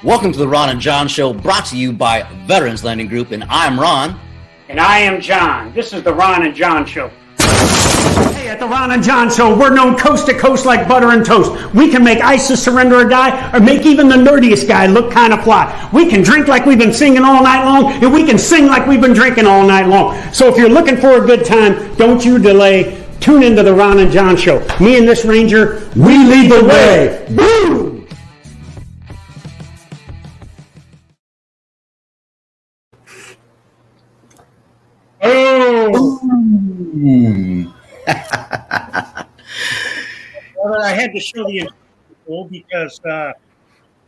Welcome to the Ron and John Show, brought to you by Veterans Lending Group, and I'm Ron. And I am John. This is the Ron and John Show. Hey, at the Ron and John Show, we're known coast to coast like butter and toast. We can make ISIS surrender or die, or make even the nerdiest guy look kind of fly. We can drink like we've been singing all night long, and we can sing like we've been drinking all night long. So if you're looking for a good time, don't you delay. Tune into the Ron and John Show. Me and this Ranger, we lead the way. Woo! Oh! Well, I had to show the intro because, we're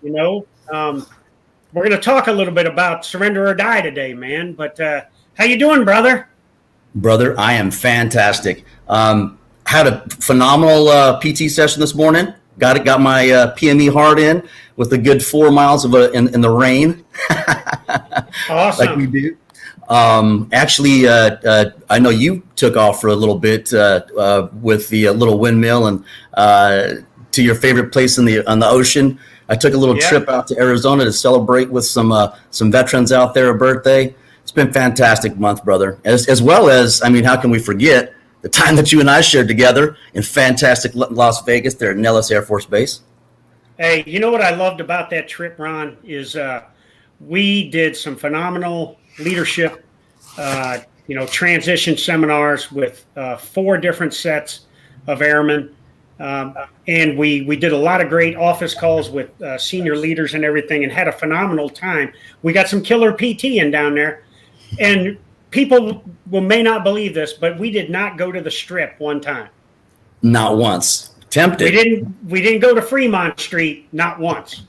going to talk a little bit about surrender or die today, man. But how you doing, brother? Brother, I am fantastic. Had a phenomenal PT session this morning. Got my PME hard in with a good 4 miles of in the rain. Awesome. Like we do. Actually, I know you took off for a little bit with the little windmill and to your favorite place on the ocean. I took a little trip out to Arizona to celebrate with some veterans out there, a birthday. It's been a fantastic month, brother. As well as, I mean, how can we forget the time that you and I shared together in fantastic Las Vegas there at Nellis Air Force Base? Hey, you know what I loved about that trip, Ron, is we did some phenomenal leadership, transition seminars with 4 different sets of airmen. And we did a lot of great office calls with senior leaders and everything, and had a phenomenal time. We got some killer PT in down there, and people may not believe this, but we did not go to the Strip one time. Not once. Tempted. We didn't go to Fremont Street, not once.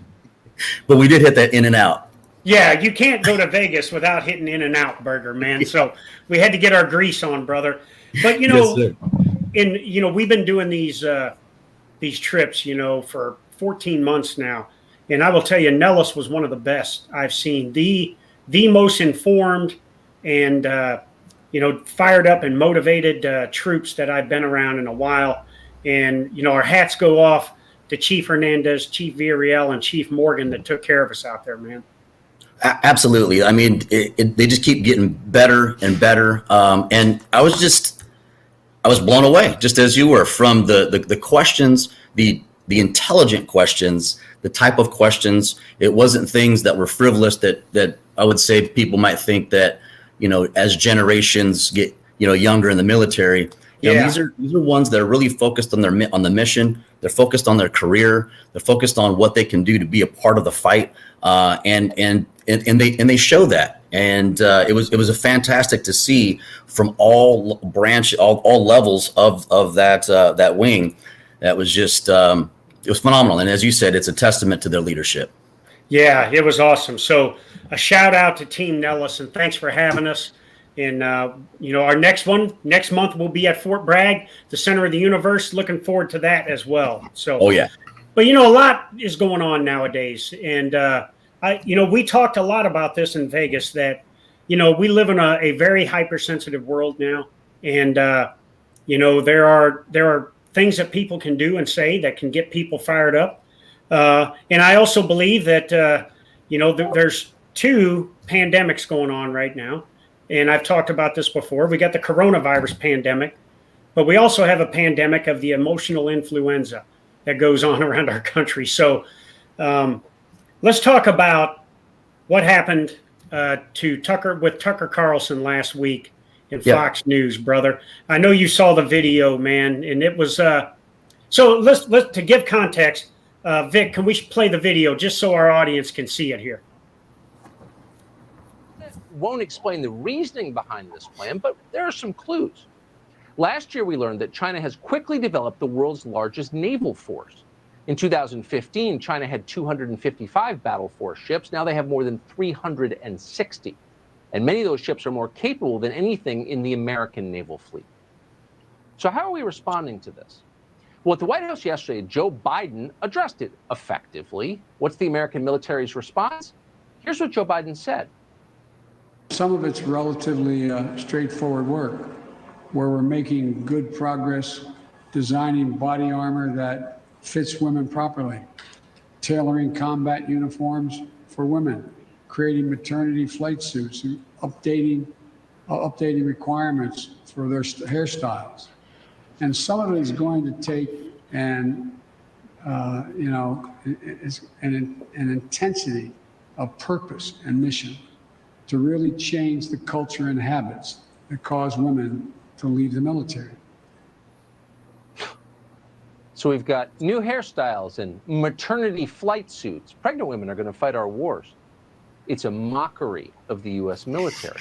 But we did hit that In-N-Out. Yeah, you can't go to Vegas without hitting In-N-Out burger, man. So we had to get our grease on, brother. But Yes, we've been doing these trips, for 14 months now, and I will tell you, Nellis was one of the best I've seen. The most informed and fired up and motivated troops that I've been around in a while. And our hats go off to Chief Hernandez, Chief Villarreal, and Chief Morgan that took care of us out there, man. Absolutely. I mean, they just keep getting better and better. And I was blown away, just as you were, from the questions, the intelligent questions, the type of questions. It wasn't things that were frivolous that I would say people might think that, as generations get, younger in the military, these are ones that are really focused on the mission. They're focused on their career. They're focused on what they can do to be a part of the fight. And they show that. And it was a fantastic to see from all levels of that wing. That was just it was phenomenal. And as you said, it's a testament to their leadership. Yeah, it was awesome. So a shout out to Team Nellis, and thanks for having us. And our next month will be at Fort Bragg, the center of the universe. Looking forward to that as well. So, oh yeah. But a lot is going on nowadays, and we talked a lot about this in Vegas. That we live in a very hypersensitive world now, and there are things that people can do and say that can get people fired up. And I also believe that there's 2 pandemics going on right now. And I've talked about this before. We got the coronavirus pandemic, but we also have a pandemic of the emotional influenza that goes on around our country. So let's talk about what happened to Tucker Carlson last week in Fox News, brother. I know you saw the video, man, and it was so let's to give context, Vic, can we play the video just so our audience can see it here? Won't explain the reasoning behind this plan, but there are some clues. Last year, we learned that China has quickly developed the world's largest naval force. In 2015, China had 255 battle force ships. Now they have more than 360. And many of those ships are more capable than anything in the American naval fleet. So how are we responding to this? Well, at the White House yesterday, Joe Biden addressed it effectively. What's the American military's response? Here's what Joe Biden said. Some of it's relatively straightforward work, where we're making good progress designing body armor that fits women properly. tailoring combat uniforms for women, creating maternity flight suits, and updating requirements for their hairstyles. And some of it is going to take an intensity of purpose and mission to really change the culture and habits that cause women to leave the military. So we've got new hairstyles and maternity flight suits. Pregnant women are going to fight our wars. It's a mockery of the U.S. military.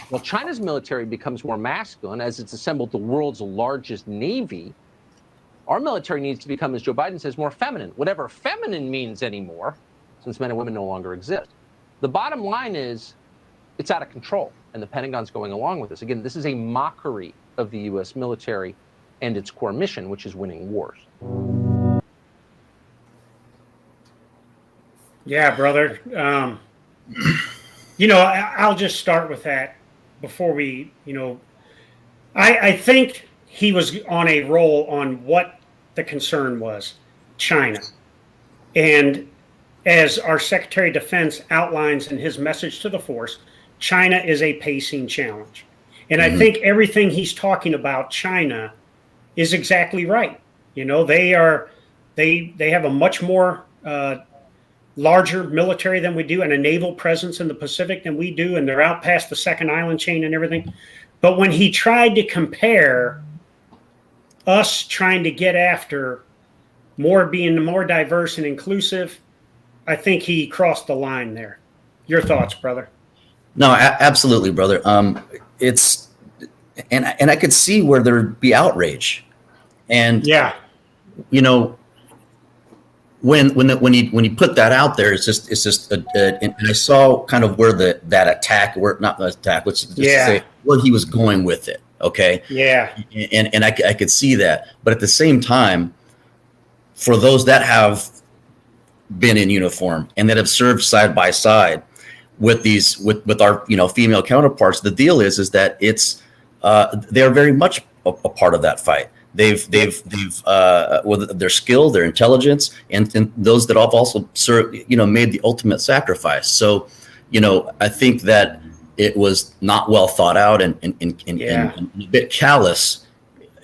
While China's military becomes more masculine as it's assembled the world's largest navy, our military needs to become, as Joe Biden says, more feminine, whatever feminine means anymore, since men and women no longer exist. The bottom line is it's out of control, and the Pentagon's going along with this. Again, this is a mockery of the U.S. military and its core mission, which is winning wars. Yeah, brother. I'll just start with that before we, I think he was on a roll on what the concern was, China. And as our Secretary of Defense outlines in his message to the force, China is a pacing challenge. And I think everything he's talking about China is exactly right. They have a much more larger military than we do and a naval presence in the Pacific than we do, and they're out past the second island chain and everything. But when he tried to compare us trying to get after being more diverse and inclusive, I think he crossed the line there. Your thoughts, brother? No, absolutely, brother. It's and I could see where there'd be outrage, and yeah, when he put that out there, it's just and I saw kind of where that attack, or not the attack, let's just say where he was going with it. Okay. Yeah. And I could see that, but at the same time, for those that have been in uniform and that have served side by side with our female counterparts, the deal is that it's they're very much a part of that fight. They've with their skill, their intelligence, and those that have also served, made the ultimate sacrifice. So, I think that it was not well thought out and a bit callous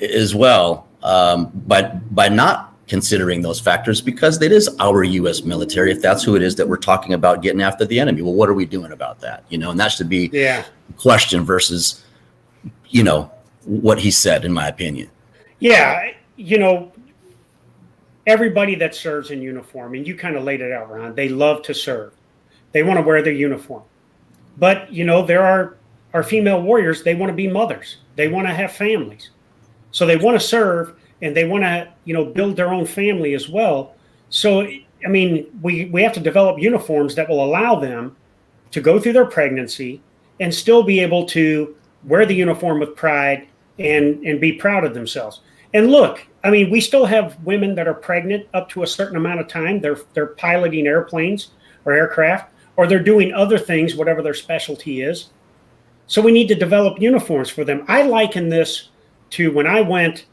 as well, by not considering those factors, because it is our U.S. military. If that's who it is that we're talking about getting after the enemy, well, what are we doing about that? And that should be the question versus, what he said, in my opinion. Yeah, everybody that serves in uniform, and you kind of laid it out, Ron, they love to serve. They want to wear their uniform. But, there are our female warriors, they want to be mothers. They want to have families. So they want to serve, and they want to, build their own family as well. So, we have to develop uniforms that will allow them to go through their pregnancy and still be able to wear the uniform with pride and be proud of themselves. And look, we still have women that are pregnant up to a certain amount of time. They're piloting airplanes or aircraft, or they're doing other things, whatever their specialty is. So we need to develop uniforms for them. I liken this to when I went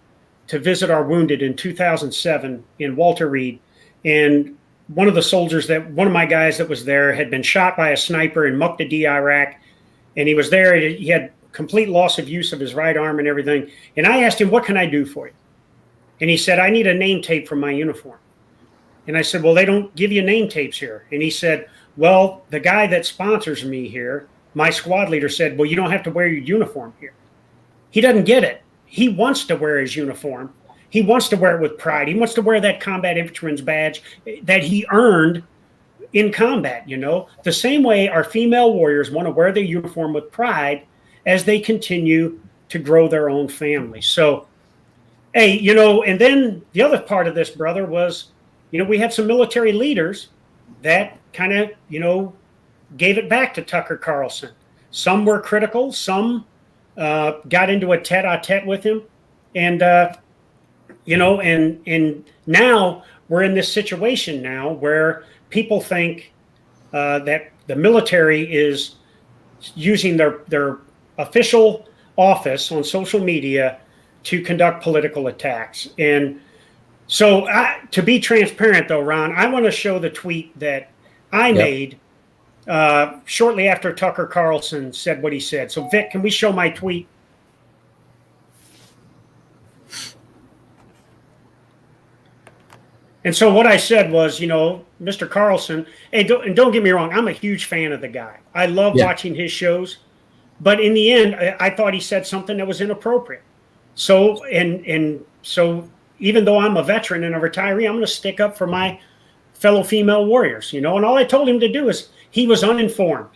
to visit our wounded in 2007 in Walter Reed, and one of my guys that was there had been shot by a sniper in Muqtada, Iraq, and he was there. He had complete loss of use of his right arm and everything. And I asked him, what can I do for you? And he said, I need a name tape for my uniform. And I said, well, they don't give you name tapes here. And he said, well, the guy that sponsors me here, my squad leader, said, well, you don't have to wear your uniform here. He doesn't get it. He wants to wear his uniform. He wants to wear it with pride. He wants to wear that combat infantryman's badge that he earned in combat. The same way our female warriors want to wear their uniform with pride as they continue to grow their own families. So, hey, and then the other part of this, brother, was, we had some military leaders that kind of, gave it back to Tucker Carlson. Some were critical, some got into a tete-a-tete with him. And, and now we're in this situation now where people think that the military is using their official office on social media to conduct political attacks. And So to be transparent, though, Ron, I want to show the tweet that I made shortly after Tucker Carlson said what he said. So, Vic, can we show my tweet? And so what I said was, you know, Mr. Carlson, and don't get me wrong, I'm a huge fan of the guy. I love watching his shows. But in the end, I thought he said something that was inappropriate. So, and so even though I'm a veteran and a retiree, I'm going to stick up for my fellow female warriors, you know. And all I told him to do is he was uninformed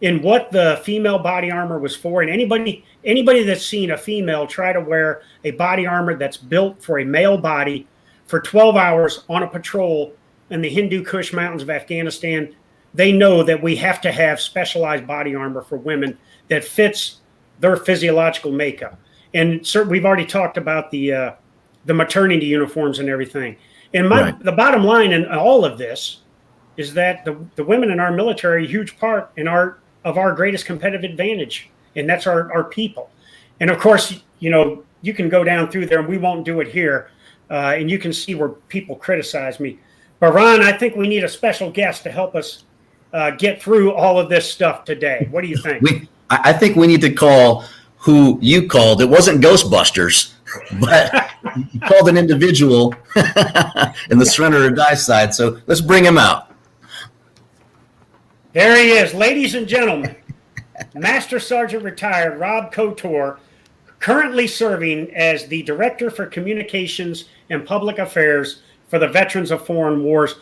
in what the female body armor was for. And anybody that's seen a female try to wear a body armor that's built for a male body for 12 hours on a patrol in the Hindu Kush mountains of Afghanistan, they know that we have to have specialized body armor for women that fits their physiological makeup. And we've already talked about the maternity uniforms and everything. And the bottom line in all of this is that the women in our military are a huge part of our greatest competitive advantage, and that's our people. And of course, you know, you can go down through there, and we won't do it here, and you can see where people criticize me. But Ron, I think we need a special guest to help us get through all of this stuff today. What do you think? I think we need to call who you called. It wasn't Ghostbusters, but you called an individual in the surrender or die side. So let's bring him out. There he is, ladies and gentlemen. Master Sergeant retired Rob Couture, currently serving as the Director for Communications and Public Affairs for the Veterans of Foreign Wars.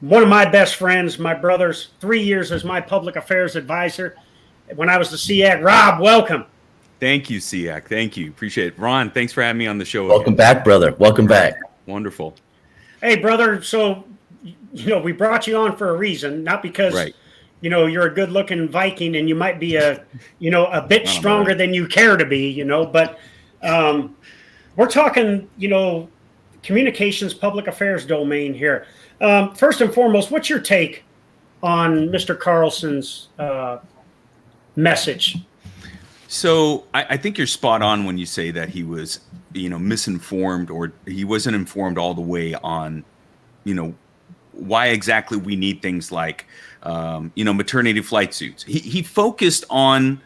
One of my best friends, my brother's 3 years as my public affairs advisor when I was the SEAC. Rob, welcome. Thank you, SEAC. Thank you. Appreciate it. Ron, thanks for having me on the show. Welcome back, brother. Welcome back. Wonderful. Hey, brother. So, you know, we brought you on for a reason, not because, you know, you're a good looking Viking and you might be a bit stronger than you care to be, you know, but we're talking, you know, communications, public affairs domain here. First and foremost, what's your take on Mr. Carlson's message? So I think you're spot on when you say that he was, you know, misinformed, or he wasn't informed all the way on, you know, why exactly we need things like, you know, maternity flight suits. He focused on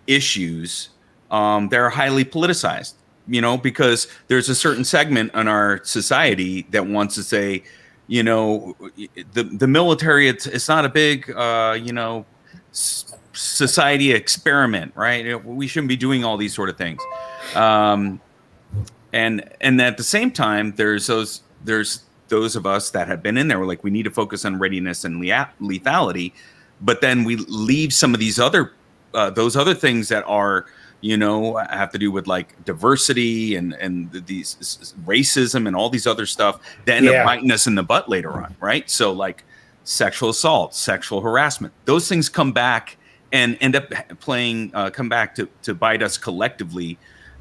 issues that are highly politicized, you know, because there's a certain segment in our society that wants to say, you know, the military, it's not a big, you know, society experiment, right? We shouldn't be doing all these sort of things. And at the same time, there's those of us that have been in there. We're like, we need to focus on readiness and lethality, but then we leave some of these other, those other things that are, you know, have to do with like diversity and these racism and all these other stuff that end up biting us in the butt later on, right? So like sexual assault, sexual harassment, those things come back and end up come back to bite us collectively.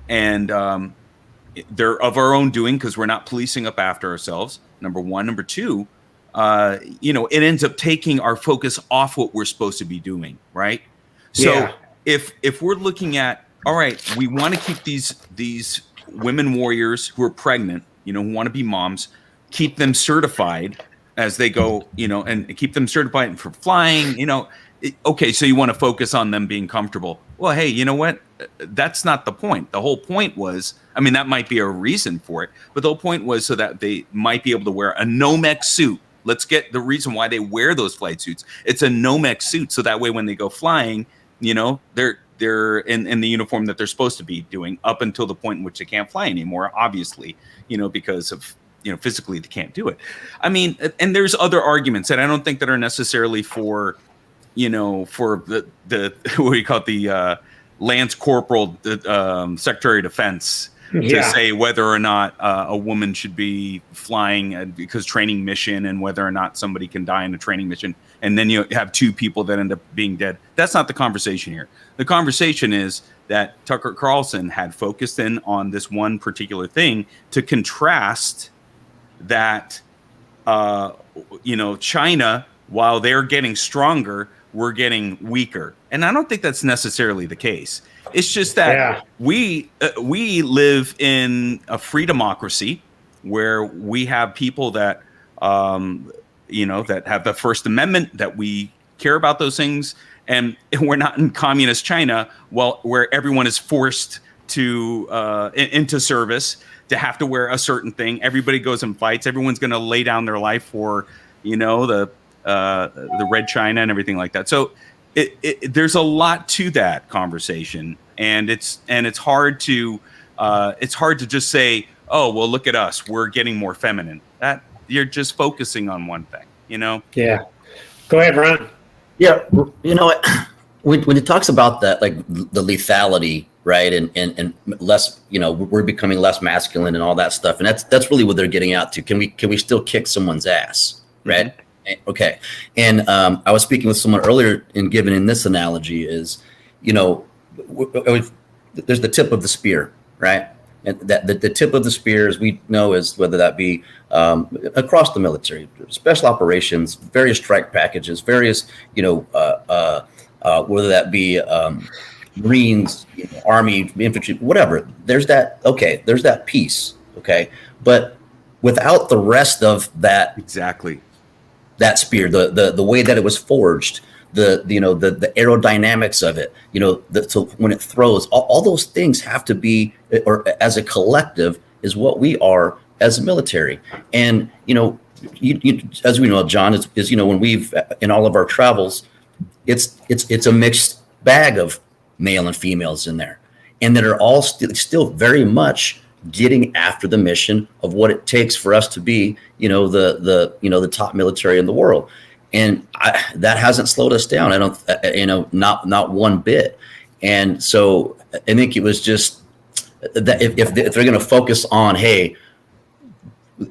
And they're of our own doing because we're not policing up after ourselves, number one. Number two, you know, it ends up taking our focus off what we're supposed to be doing, right? So if we're looking at, all right, we want to keep these women warriors who are pregnant, you know, who want to be moms, keep them certified as they go, you know, and keep them certified for flying, you know. Okay, so you want to focus on them being comfortable. Well, hey, you know what? That's not the point. The whole point was, I mean, that might be a reason for it, but the whole point was so that they might be able to wear a NOMEC suit. Let's get the reason why they wear those flight suits. It's a NOMEC suit, so that way when they go flying, you know, they're in the uniform that they're supposed to be doing up until the point in which they can't fly anymore, obviously, you know, because of, you know, physically they can't do it. I mean, and there's other arguments that I don't think that are necessarily for, you know, for the what do you call it, the Lance Corporal, Secretary of Defense, to say whether or not a woman should be flying because training mission, and whether or not somebody can die in a training mission, and then you have two people that end up being dead. That's not the conversation here. The conversation is that Tucker Carlson had focused in on this one particular thing to contrast that, you know, China, while they're getting stronger, we're getting weaker. And I don't think that's necessarily the case. It's just that we live in a free democracy where we have people that, that have the First Amendment, that we care about those things. And we're not in communist China, where everyone is forced to into service to have to wear a certain thing. Everybody goes and fights. Everyone's going to lay down their life for, the Red China and everything like that. So there's a lot to that conversation, and it's hard to just say, oh, well, look at us, we're getting more feminine. That you're just focusing on one thing, Yeah. Go ahead, Ron. Yeah, when it talks about that, like the lethality, right, and less, we're becoming less masculine and all that stuff, and that's really what they're getting out to. Can we still kick someone's ass, right? Mm-hmm. Okay, and I was speaking with someone earlier and giving in this analogy is, there's the tip of the spear, right? And that the tip of the spear, as we know, is whether that be across the military, special operations, various strike packages, various, whether that be Marines, Army, infantry, whatever. There's that piece, okay? But without the rest of that, exactly, that spear, the way that it was forged, the aerodynamics of it, so when it throws, all those things have to be, or as a collective, is what we are as a military. And as we know, John, is when we've, in all of our travels, it's a mixed bag of male and females in there, and that are all still very much getting after the mission of what it takes for us to be, the top military in the world. And that hasn't slowed us down. I don't, not one bit. And so I think it was just that if they're going to focus on, hey,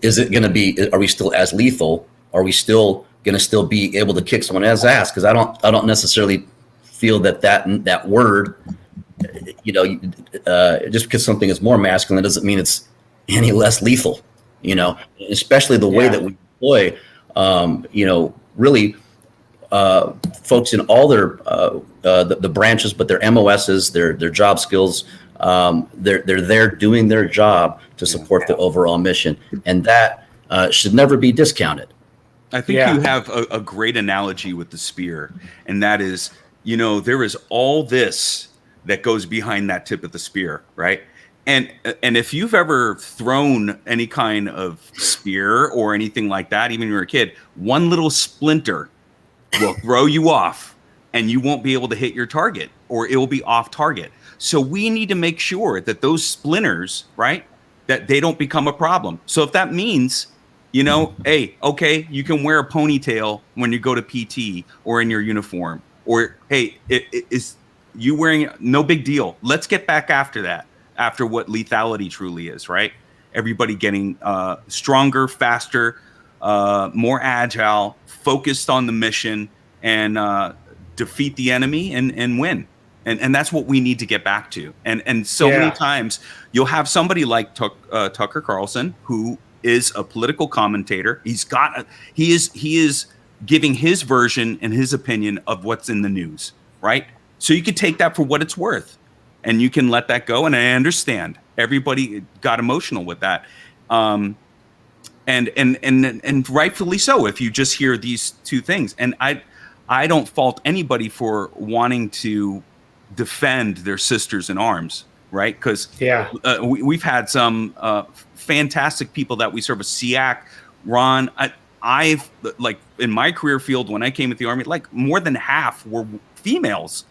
is it going to be, are we still as lethal? Are we still going to be able to kick someone else's ass? Because I don't necessarily feel that word, just because something is more masculine doesn't mean it's any less lethal, especially the way that we deploy, really folks in all their the branches, but their MOSs, their job skills, they're there doing their job to support the overall mission, and that should never be discounted. I think you have a great analogy with the spear, and that is, there is all this that goes behind that tip of the spear, right? And if you've ever thrown any kind of spear or anything like that, even when you were a kid, one little splinter will throw you off, and you won't be able to hit your target, or it will be off target. So we need to make sure that those splinters, right, that they don't become a problem. So if that means, hey, okay, you can wear a ponytail when you go to PT or in your uniform, or hey, is you wearing, no big deal. Let's get back after that, after what lethality truly is, right? Everybody getting stronger, faster, more agile, focused on the mission, and defeat the enemy and win. And that's what we need to get back to. And so many times you'll have somebody like Tucker Carlson, who is a political commentator. He is giving his version and his opinion of what's in the news, right? So you could take that for what it's worth, and you can let that go. And I understand everybody got emotional with that. And rightfully so, if you just hear these two things. And I don't fault anybody for wanting to defend their sisters in arms, right? Because we've had some fantastic people that we serve with SEAC, Ron. I've like in my career field, when I came with the Army, like more than half were females,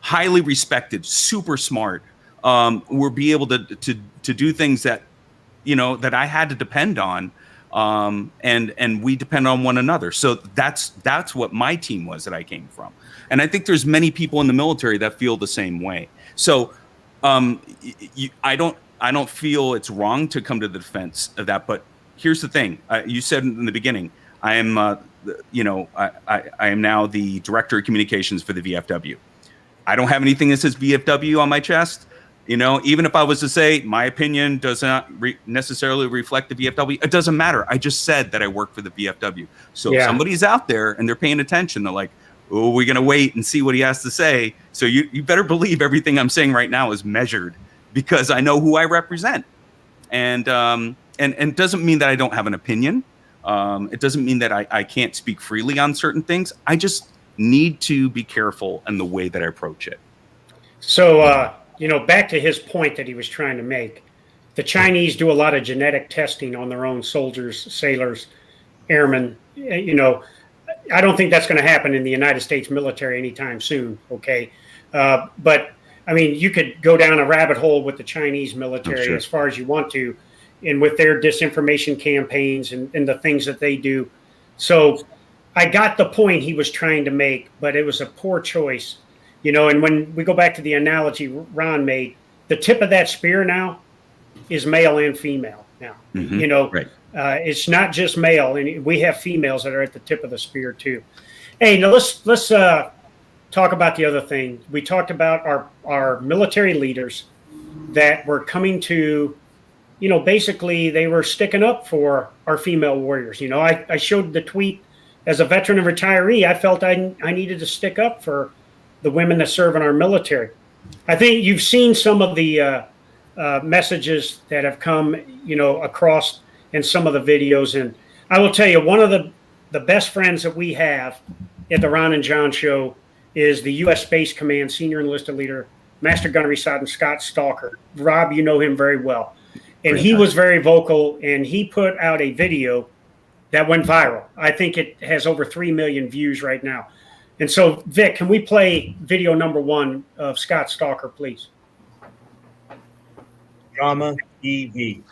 highly respected, super smart, were be able to do things that, that I had to depend on. And we depend on one another. So that's what my team was that I came from. And I think there's many people in the military that feel the same way. So I don't feel it's wrong to come to the defense of that. But here's the thing. You said in the beginning, I am, I am now the director of communications for the VFW. I don't have anything that says VFW on my chest. Even if I was to say my opinion does not necessarily reflect the VFW, it doesn't matter. I just said that I work for the VFW. So if somebody's out there and they're paying attention, they're like, oh, we're going to wait and see what he has to say. So you better believe everything I'm saying right now is measured, because I know who I represent. And and doesn't mean that I don't have an opinion. It doesn't mean that I can't speak freely on certain things. I just need to be careful in the way that I approach it. So, back to his point that he was trying to make, the Chinese do a lot of genetic testing on their own soldiers, sailors, airmen. I don't think that's going to happen in the United States military anytime soon. Okay. But I mean, you could go down a rabbit hole with the Chinese military as far as you want to, and with their disinformation campaigns and the things that they do. So I got the point he was trying to make, but it was a poor choice, and when we go back to the analogy Ron made, the tip of that spear now is male and female now, Right. It's not just male, and we have females that are at the tip of the spear too. Hey, now let's talk about the other thing. We talked about our military leaders that were coming to, basically they were sticking up for our female warriors. I showed the tweet as a veteran and retiree. I felt I needed to stick up for the women that serve in our military. I think you've seen some of the messages that have come, across in some of the videos. And I will tell you, one of the best friends that we have at the Ron and John Show is the U.S. Space Command Senior Enlisted Leader, Master Gunnery Sergeant Scott Stalker. Rob, you know him very well. And he was very vocal, and he put out a video that went viral. I think it has over 3 million views right now. And so, Vic, can we play video number 1 of Scott Stalker, please? Drama TV.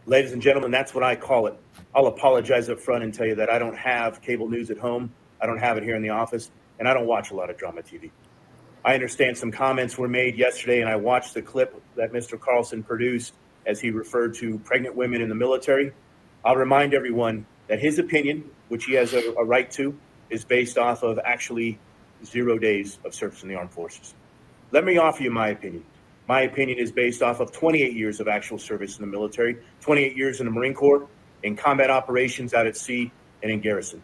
Ladies and gentlemen, that's what I call it. I'll apologize up front and tell you that I don't have cable news at home. I don't have it here in the office, and I don't watch a lot of drama TV. I understand some comments were made yesterday, and I watched the clip that Mr. Carlson produced as he referred to pregnant women in the military. I'll remind everyone that his opinion, which he has a right to, is based off of actually 0 days of service in the armed forces. Let me offer you my opinion. My opinion is based off of 28 years of actual service in the military, 28 years in the Marine Corps, in combat operations out at sea and in garrison.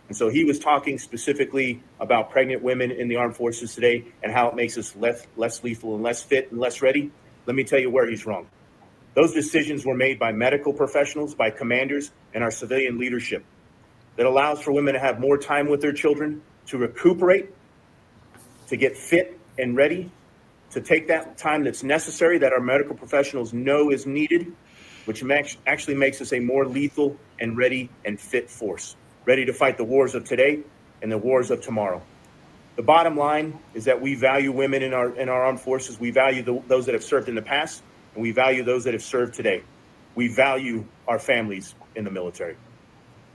And so he was talking specifically about pregnant women in the armed forces today and how it makes us less lethal and less fit and less ready. Let me tell you where he's wrong. Those decisions were made by medical professionals, by commanders, and our civilian leadership that allows for women to have more time with their children, to recuperate, to get fit and ready, to take that time that's necessary that our medical professionals know is needed, which actually makes us a more lethal and ready and fit force, ready to fight the wars of today and the wars of tomorrow. The bottom line is that we value women in our armed forces. We value those that have served in the past, and we value those that have served today. We value our families in the military.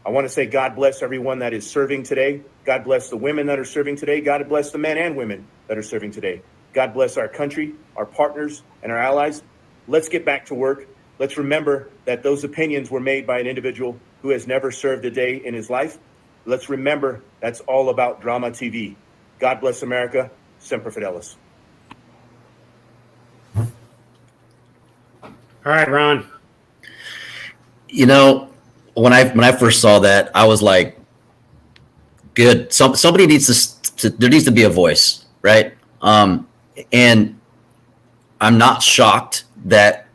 I want to say God bless everyone that is serving today. God bless the women that are serving today. God bless the men and women that are serving today. God bless our country, our partners, and our allies. Let's get back to work. Let's remember that those opinions were made by an individual who has never served a day in his life. Let's remember that's all about drama TV. God bless America. Semper Fidelis. All right, Ron. When I first saw that, I was like, good. Somebody needs there needs to be a voice, right? And I'm not shocked that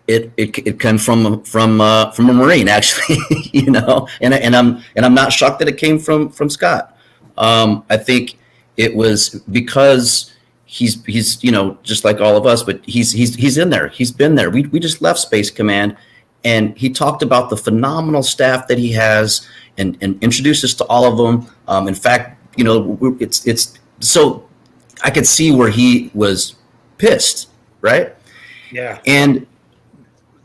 it came from a Marine, actually, and I'm not shocked that it came from Scott. I think it was because he's just like all of us, but he's in there. He's been there. We just left Space Command, and he talked about the phenomenal staff that he has and introduced us to all of them. In fact, it's so I could see where he was pissed, right? Yeah.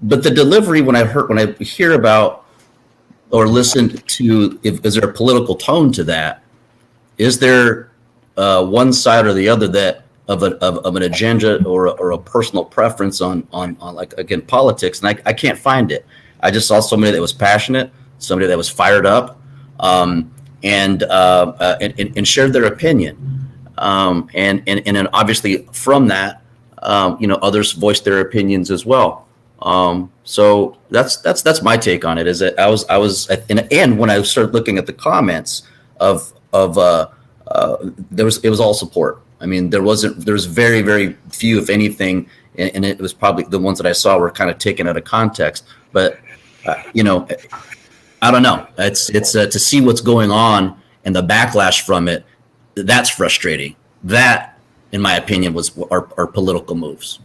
But the delivery, when I hear about or listen to, is there a political tone to that? Is there one side or the other that of an agenda or a personal preference on like, again, politics? And I can't find it. I just saw somebody that was passionate, somebody that was fired up, and shared their opinion. And then obviously from that, others voiced their opinions as well. So that's my take on it. Is that I was and when I started looking at the comments it was all support. I mean, there was very, very few, if anything, and it was probably the ones that I saw were kind of taken out of context. But You know, I don't know. It's to see what's going on and the backlash from it. That's frustrating. That, in my opinion, was our political moves.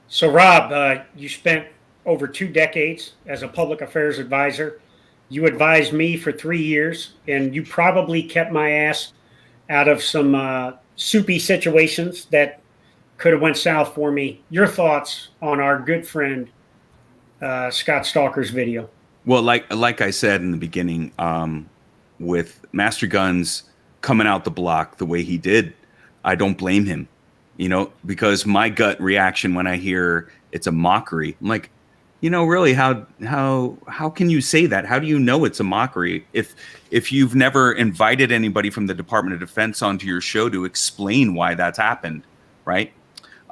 So, Rob, you spent over 2 decades as a public affairs advisor. You advised me for 3 years, and you probably kept my ass out of some soupy situations that could have went south for me. Your thoughts on our good friend Scott Stalker's video? Well, like I said in the beginning, with Master Guns coming out the block the way he did, I don't blame him, you know, because my gut reaction when I hear it's a mockery, I'm like, you know, really, how can you say that? How do you know it's a mockery if you've never invited anybody from the Department of Defense onto your show to explain why that's happened, right?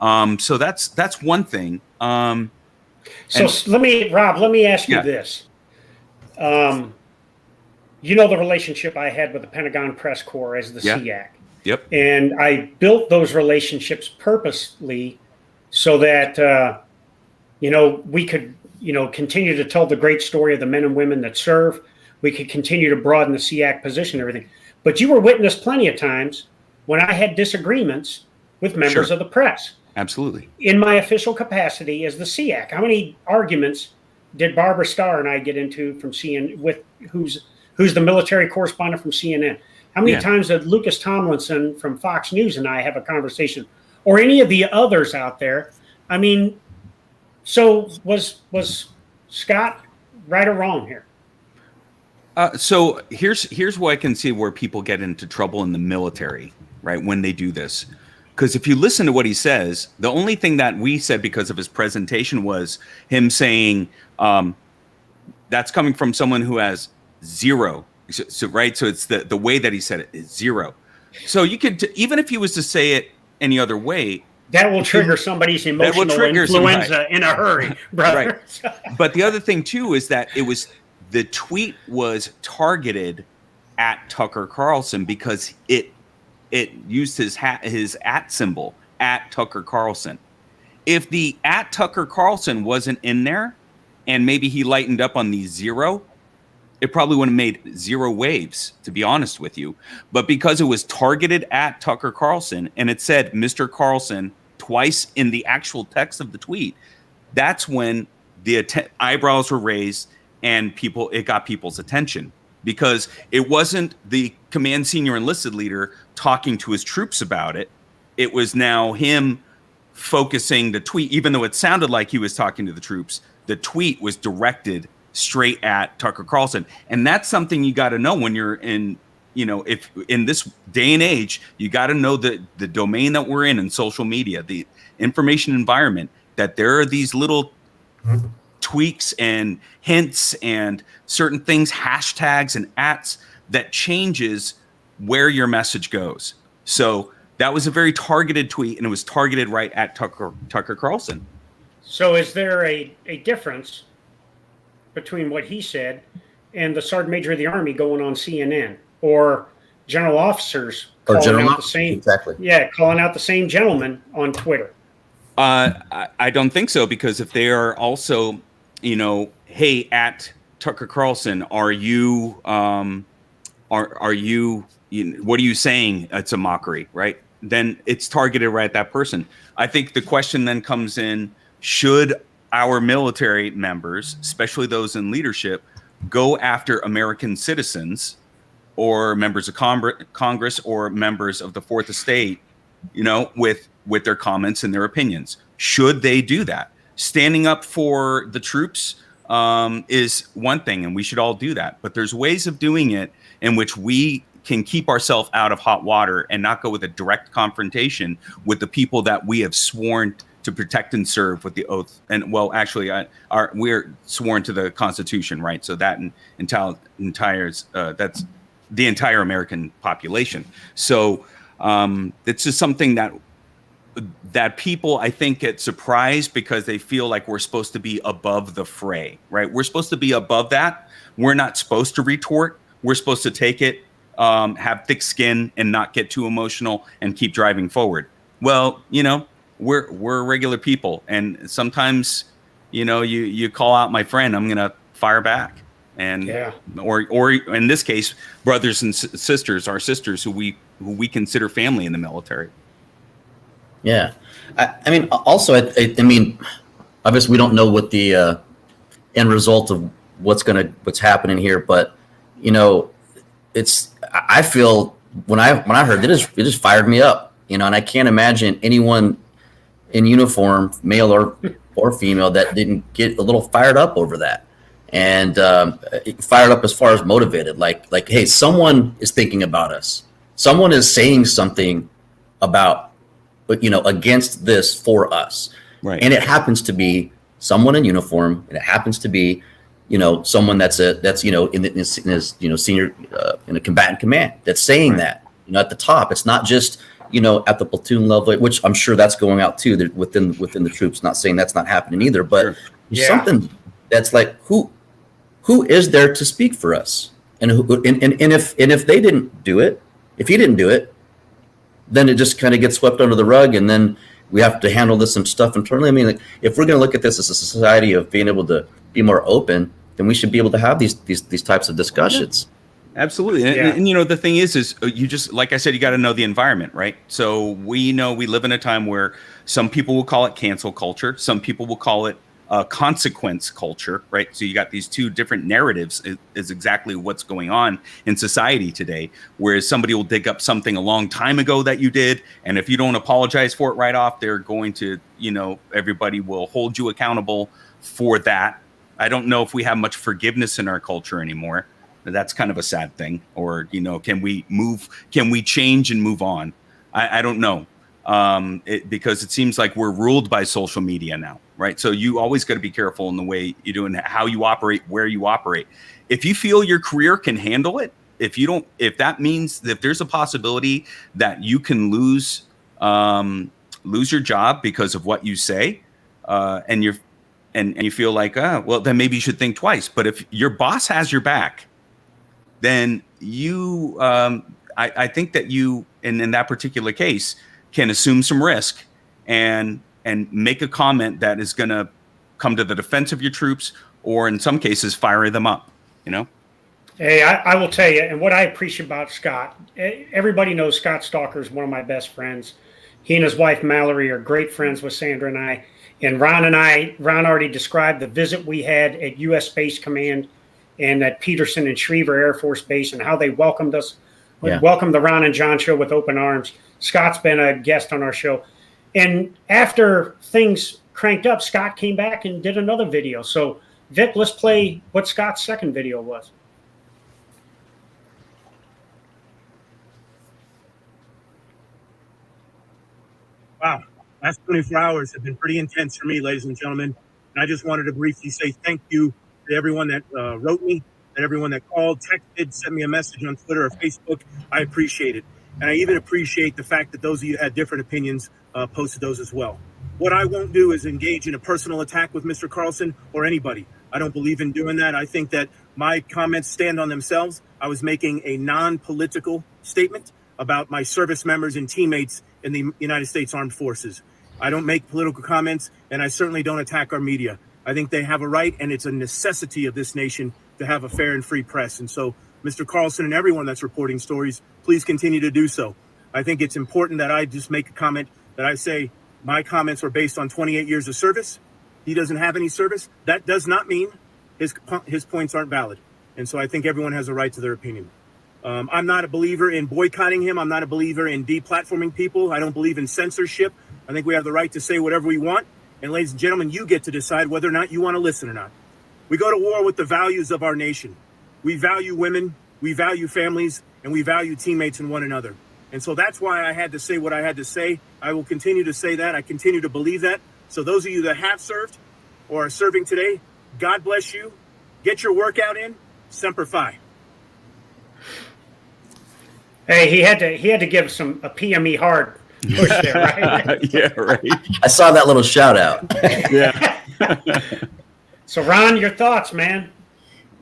So that's one thing. So let me ask you this. You know the relationship I had with the Pentagon Press Corps as the SEAC. Yep. And I built those relationships purposely so that, you know, we could, you know, continue to tell the great story of the men and women that serve. We could continue to broaden the SEAC position and everything. But you were witness plenty of times when I had disagreements with members of the press. Absolutely. In my official capacity as the SEAC, how many arguments did Barbara Starr and I get into from CNN with who's the military correspondent from CNN? How many times did Lucas Tomlinson from Fox News and I have a conversation, or any of the others out there? I mean, so was Scott right or wrong here? So here's where I can see where people get into trouble in the military, right? When they do this, because if you listen to what he says, the only thing that we said because of his presentation was him saying that's coming from someone who has zero. So right, so it's the way that he said it is zero. So you could even if he was to say it any other way, that will trigger somebody's emotional influenza in a hurry, brother. Right. But the other thing too is that the tweet was targeted at Tucker Carlson because it used his @ symbol at Tucker Carlson. If the at Tucker Carlson wasn't in there, and maybe he lightened up on the zero, it probably would have made zero waves, to be honest with you. But because it was targeted at Tucker Carlson and it said Mr. Carlson twice in the actual text of the tweet, that's when the eyebrows were raised and it got people's attention, because it wasn't the command senior enlisted leader talking to his troops about it. It was now him focusing the tweet, even though it sounded like he was talking to the troops. The tweet was directed straight at Tucker Carlson. And that's something you got to know when you're in, you know, if in this day and age, you got to know the domain that we're in social media, the information environment, that there are these little tweaks and hints and certain things, hashtags and ats that changes where your message goes. So that was a very targeted tweet, and it was targeted right at Tucker Carlson. So is there a difference between what he said and the Sergeant Major of the Army going on CNN, or general officers calling out the same? Exactly. Yeah, calling out the same gentleman on Twitter. I don't think so, because if they are also, you know, hey, at Tucker Carlson, are you what are you saying? It's a mockery, right? Then it's targeted right at that person. I think the question then comes in: should our military members, especially those in leadership, go after American citizens or members of Congress or members of the Fourth Estate, you know, with their comments and their opinions? Should they do that? Standing up for the troops is one thing, and we should all do that. But there's ways of doing it in which we can keep ourselves out of hot water and not go with a direct confrontation with the people that we have sworn to protect and serve with the oath. And well, actually, we're sworn to the Constitution, right? So that that's the entire American population. So it's just something that people, I think, get surprised because they feel like we're supposed to be above the fray, right? We're supposed to be above that. We're not supposed to retort. We're supposed to take it, have thick skin, and not get too emotional and keep driving forward. Well, you know, we're regular people, and sometimes, you call out my friend, I'm going to fire back. And or in this case, brothers and sisters, our sisters who we consider family in the military. Yeah. I mean, also, I mean, obviously we don't know what the end result of what's happening here, but I feel when I heard it just fired me up, and I can't imagine anyone in uniform, male or female, that didn't get a little fired up over that. And fired up as far as motivated, like, hey, someone is thinking about us. Someone is saying something about, against this for us. Right. And it happens to be someone in uniform, and it happens to be, someone that's in his senior in a combatant command that's saying that, at the top. It's not just at the platoon level, which I'm sure that's going out too, within the troops. Not saying that's not happening either, but something that's like, who is there to speak for us? And if they didn't do it, if he didn't do it, then it just kind of gets swept under the rug, and then we have to handle some stuff internally. I mean, like, if we're going to look at this as a society of being able to be more open, then we should be able to have these types of discussions. Absolutely. And the thing is you just, like I said, you got to know the environment, right? So we know we live in a time where some people will call it cancel culture. Some people will call it consequence culture, right? So you got these two different narratives is exactly what's going on in society today, whereas somebody will dig up something a long time ago that you did, and if you don't apologize for it right off, they're going to, everybody will hold you accountable for that. I don't know if we have much forgiveness in our culture anymore. That's kind of a sad thing. Or, can we change and move on? I don't know. Because it seems like we're ruled by social media now, right? So you always got to be careful in the way you do and how you operate, where you operate. If you feel your career can handle it, if that means that there's a possibility that you can lose your job because of what you say, and you feel like, well, then maybe you should think twice. But if your boss has your back, then you, I think that you, in that particular case, can assume some risk and make a comment that is going to come to the defense of your troops, or in some cases fire them up, Hey, I will tell you, and what I appreciate about Scott, everybody knows Scott Stalker is one of my best friends. He and his wife Mallory are great friends with Sandra and I. And Ron already described the visit we had at U.S. Space Command and at Peterson and Schriever Air Force Base, and how they welcomed us. Yeah. Welcomed the Ron and John show with open arms. Scott's been a guest on our show. And after things cranked up, Scott came back and did another video. So, Vic, let's play what Scott's second video was. Wow. Last 24 hours have been pretty intense for me, ladies and gentlemen. And I just wanted to briefly say thank you to everyone that wrote me, and everyone that called, texted, sent me a message on Twitter or Facebook. I appreciate it. And I even appreciate the fact that those of you that had different opinions posted those as well. What I won't do is engage in a personal attack with Mr. Carlson or anybody. I don't believe in doing that. I think that my comments stand on themselves. I was making a non-political statement about my service members and teammates in the United States Armed Forces. I don't make political comments, and I certainly don't attack our media. I think they have a right, and it's a necessity of this nation to have a fair and free press. And so, Mr. Carlson and everyone that's reporting stories, please continue to do so. I think it's important that I just make a comment that I say my comments are based on 28 years of service. He doesn't have any service. That does not mean his points aren't valid. And so I think everyone has a right to their opinion. I'm not a believer in boycotting him. I'm not a believer in deplatforming people. I don't believe in censorship. I think we have the right to say whatever we want. And ladies and gentlemen, you get to decide whether or not you want to listen or not. We go to war with the values of our nation. We value women, we value families, and we value teammates and one another. And so that's why I had to say what I had to say. I will continue to say that. I continue to believe that. So those of you that have served or are serving today, God bless you. Get your workout in. Semper Fi. Hey, he had to give a PME hard push there, right? Yeah, right. I saw that little shout out. Yeah. So, Ron, your thoughts, man?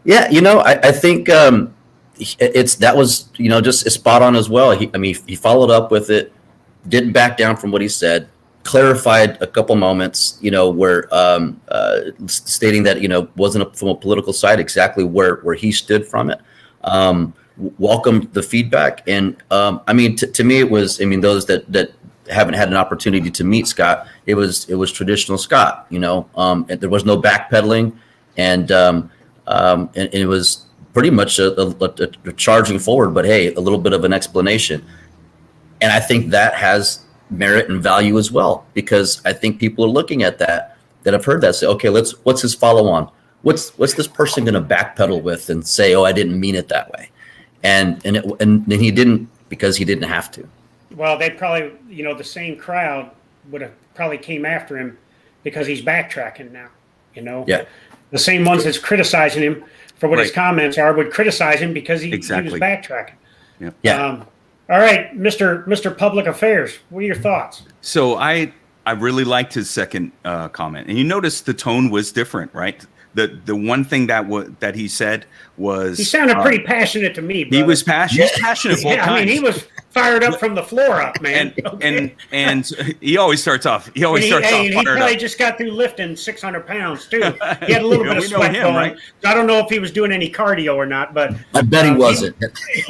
Yeah, I think that was just spot on as well. He followed up with it, didn't back down from what he said. clarified a couple moments, where stating that, wasn't from a political side exactly where he stood from it. Welcomed the feedback. And to me, it was, those that haven't had an opportunity to meet Scott, it was traditional Scott, and there was no backpedaling, and it was pretty much a charging forward, but hey, a little bit of an explanation. And I think that has merit and value as well, because I think people are looking at that have heard that, say, okay, what's his follow on? What's this person going to backpedal with and say, oh, I didn't mean it that way. And he didn't, because he didn't have to. Well, they probably, the same crowd would have probably came after him because he's backtracking now, Yeah. The same ones that's criticizing him for what his Right. comments are would criticize him because he was Exactly. backtracking. Yeah. All right, Mr. Public Affairs, what are your thoughts? So I really liked his second comment, and you notice the tone was different, right? The one thing that he said was He sounded pretty passionate to me, brother. he was passionate. He's passionate both Yeah, times. he was fired up from the floor up, man. And he always starts off. He always starts off he fired probably up. just got through lifting 600 pounds too. He had a little bit of We know sweat him, going. right? I don't know if he was doing any cardio or not, but I bet he wasn't.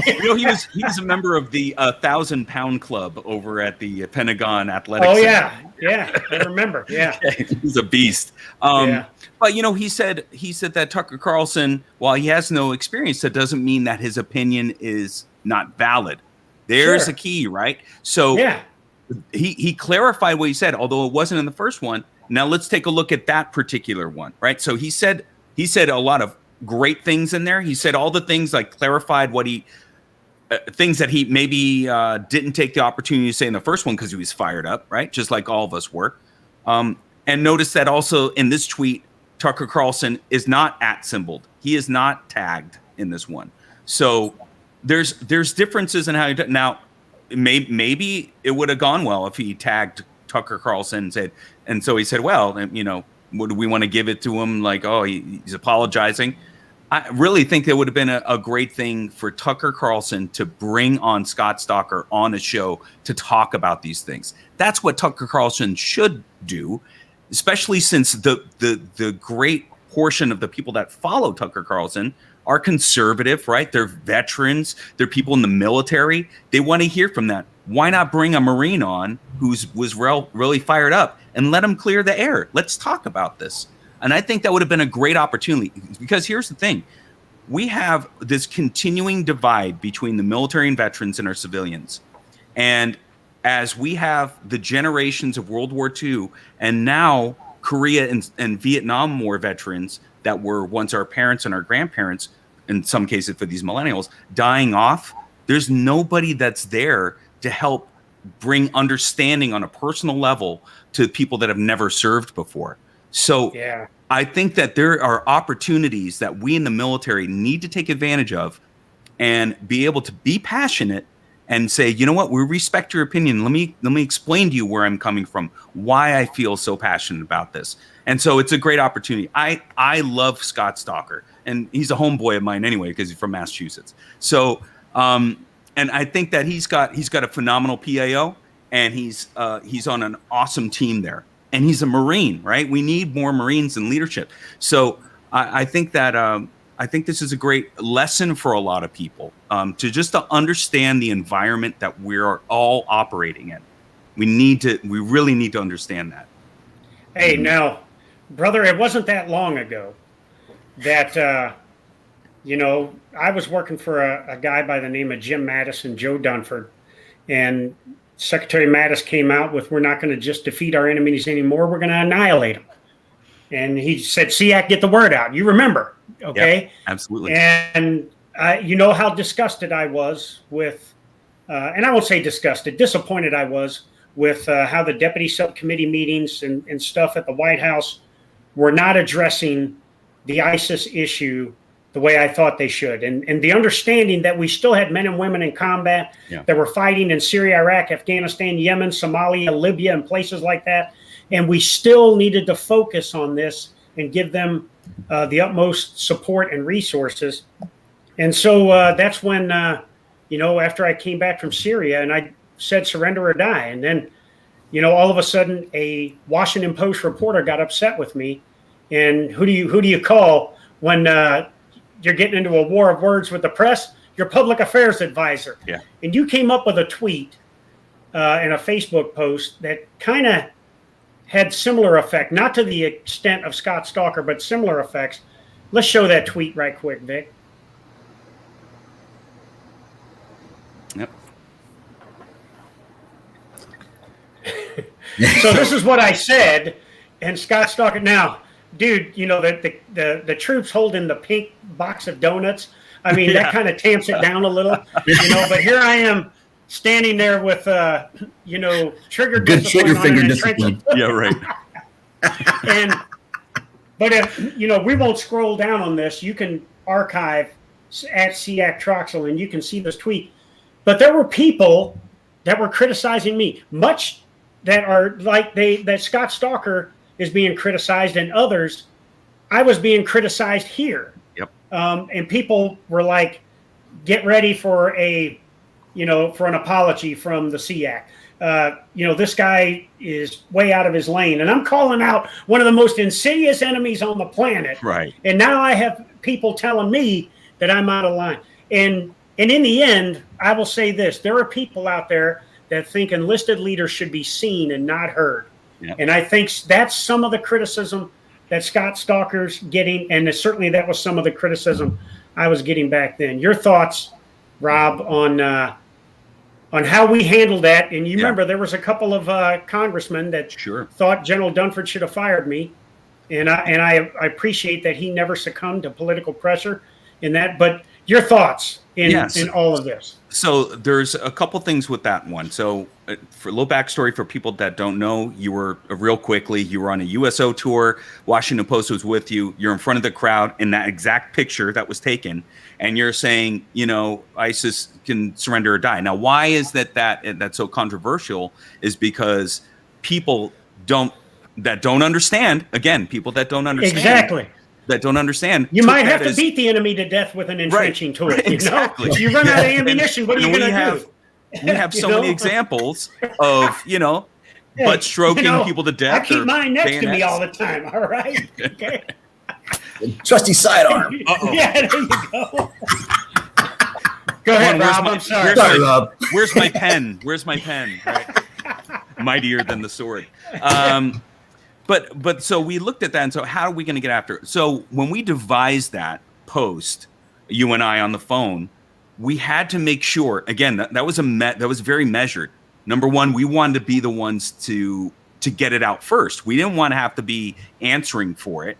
He was a member of the 1,000-pound club over at the Pentagon Athletic oh Center. yeah, I remember. Yeah, He's a beast. Yeah. But he said that Tucker Carlson, while he has no experience, that doesn't mean that his opinion is not valid. There's Sure. a key, right? So yeah. he clarified what he said, although it wasn't in the first one. Now let's take a look at that particular one, right? So he said a lot of great things in there. He said all the things, like clarified what he things that he maybe didn't take the opportunity to say in the first one because he was fired up, right? Just like all of us were. And notice that also in this tweet, Tucker Carlson is not @symboled. He is not tagged in this one. So there's differences in how you do. Now, maybe it would have gone well if he tagged Tucker Carlson and so he said, well, would we want to give it to him? Like, oh, he's apologizing. I really think it would have been a great thing for Tucker Carlson to bring on Scott Stalker on a show to talk about these things. That's what Tucker Carlson should do, especially since the great portion of the people that follow Tucker Carlson are conservative, right? They're veterans. They're people in the military. They want to hear from that. Why not bring a Marine on who was really fired up and let him clear the air? Let's talk about this. And I think that would have been a great opportunity, because here's the thing. We have this continuing divide between the military and veterans and our civilians. And as we have the generations of World War II and now Korea and Vietnam War veterans that were once our parents and our grandparents, in some cases for these millennials, dying off, there's nobody that's there to help bring understanding on a personal level to people that have never served before. So Yeah. I think that there are opportunities that we in the military need to take advantage of and be able to be passionate and say, you know what, we respect your opinion. Let me explain to you where I'm coming from, why I feel so passionate about this. And so it's a great opportunity. I love Scott Stalker, and he's a homeboy of mine anyway, because he's from Massachusetts. So and I think that he's got a phenomenal PAO, and he's on an awesome team there. And he's a Marine, right? We need more Marines in leadership. So I think that I think this is a great lesson for a lot of people to understand the environment that we're all operating in. We really need to understand that. Hey, now, brother, it wasn't that long ago that, I was working for a guy by the name of Jim Mattis and Joe Dunford. And Secretary Mattis came out with, we're not going to just defeat our enemies anymore. We're going to annihilate them. And he said, SEAC, get the word out. You remember, okay? Yep, absolutely. And you know how disgusted I was with, and I won't say disgusted, disappointed I was with how the deputy subcommittee meetings and stuff at the White House were not addressing the ISIS issue the way I thought they should. And the understanding that we still had men and women in combat that were fighting in Syria, Iraq, Afghanistan, Yemen, Somalia, Libya, and places like that. And we still needed to focus on this and give them the utmost support and resources. And so that's when, after I came back from Syria and I said, surrender or die. And then, all of a sudden a Washington Post reporter got upset with me. And who do you call when you're getting into a war of words with the press? Your public affairs advisor. Yeah. And you came up with a tweet and a Facebook post that kind of had similar effect, not to the extent of Scott Stalker, but similar effects. Let's show that tweet right quick, Vic. Yep. So this is what I said, and Scott Stalker. Now, dude, the troops holding the pink box of donuts. I mean, that kind of tamps it down a little, But here I am standing there with, trigger Good trigger discipline finger on an discipline. Yeah, right. But if we won't scroll down on this, you can archive at 𝗕𝗵𝘂𝗵𝘆 and you can see this tweet. But there were people that were criticizing me, much that are like that Scott Stalker is being criticized, and others, I was being criticized here. Yep. And people were like, get ready for for an apology from the 𝗕𝗵𝘂𝗵𝘁. This guy is way out of his lane. And I'm calling out one of the most insidious enemies on the planet. Right. And now I have people telling me that I'm out of line. And in the end, I will say this. There are people out there that think enlisted leaders should be seen and not heard. Yep. And I think that's some of the criticism that Scott Stalker's getting, and certainly that was some of the criticism I was getting back then. Your thoughts, Rob, on how we handled that? And you remember there was a couple of congressmen that thought General Dunford should have fired me, and I appreciate that he never succumbed to political pressure in that. But your thoughts in all of this? So there's a couple things with that one. So for a little backstory for people that don't know, you were real quickly, you were on a USO tour. Washington Post was with you. You're in front of the crowd in that exact picture that was taken. And you're saying, ISIS can surrender or die. Now, why is that's so controversial is because people that don't understand, again, people that don't understand. Exactly. That don't understand. You might have to beat the enemy to death with an entrenching tool. Right, exactly. You run out of ammunition. What are you going to do? We have so many examples of, butt stroking people to death. I keep mine next to me all the time. All right. Okay. Trusty sidearm. Yeah, there you go. Go ahead, Rob. I'm sorry. Sorry, Rob. Where's my pen? Where's my pen? Right. Mightier than the sword. But so we looked at that, and so how are we going to get after it? So when we devised that post, you and I on the phone, we had to make sure, again, that was very measured. Number one, we wanted to be the ones to get it out first. We didn't want to have to be answering for it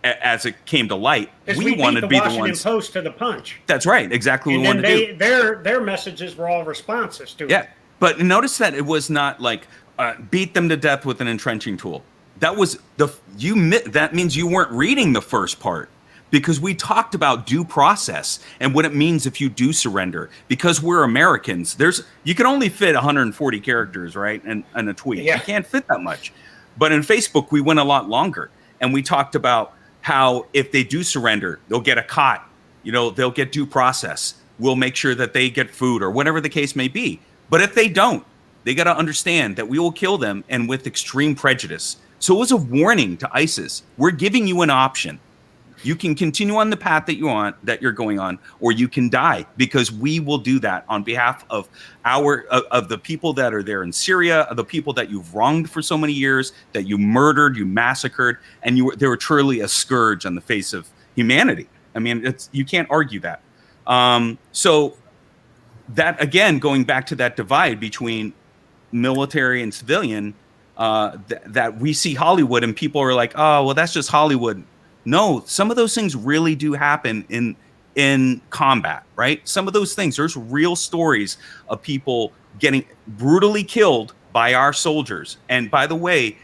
as it came to light. We wanted to be the ones. Washington Post to the punch. That's right, exactly what we wanted to do. Their messages were all responses to it. Yeah, but notice that it was not like beat them to death with an entrenching tool. That was that means you weren't reading the first part, because we talked about due process and what it means if you do surrender. Because we're Americans, you can only fit 140 characters, right? And a tweet. Yeah. You can't fit that much. But in Facebook, we went a lot longer, and we talked about how if they do surrender, they'll get a cot, they'll get due process. We'll make sure that they get food or whatever the case may be. But if they don't, they got to understand that we will kill them, and with extreme prejudice. So it was a warning to ISIS. We're giving you an option. You can continue on the path that you're going on, or you can die, because we will do that on behalf of of the people that are there in Syria, of the people that you've wronged for so many years, that you murdered, you massacred, and they were truly a scourge on the face of humanity. I mean, you can't argue that. So that, again, going back to that divide between military and civilian, that we see Hollywood and people are like, oh, well, that's just Hollywood. No, some of those things really do happen in combat, right? Some of those things, there's real stories of people getting brutally killed by our soldiers. And by the way,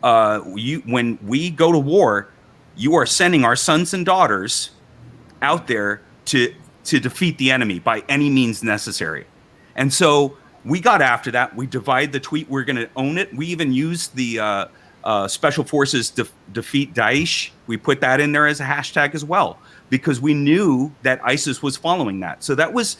when we go to war, you are sending our sons and daughters out there to defeat the enemy by any means necessary. And so we got after that. We divide the tweet. We're going to own it. We even used the Special Forces defeat 𝗪𝗓. We put that in there as a hashtag as well, because we knew that ISIS was following that. So that was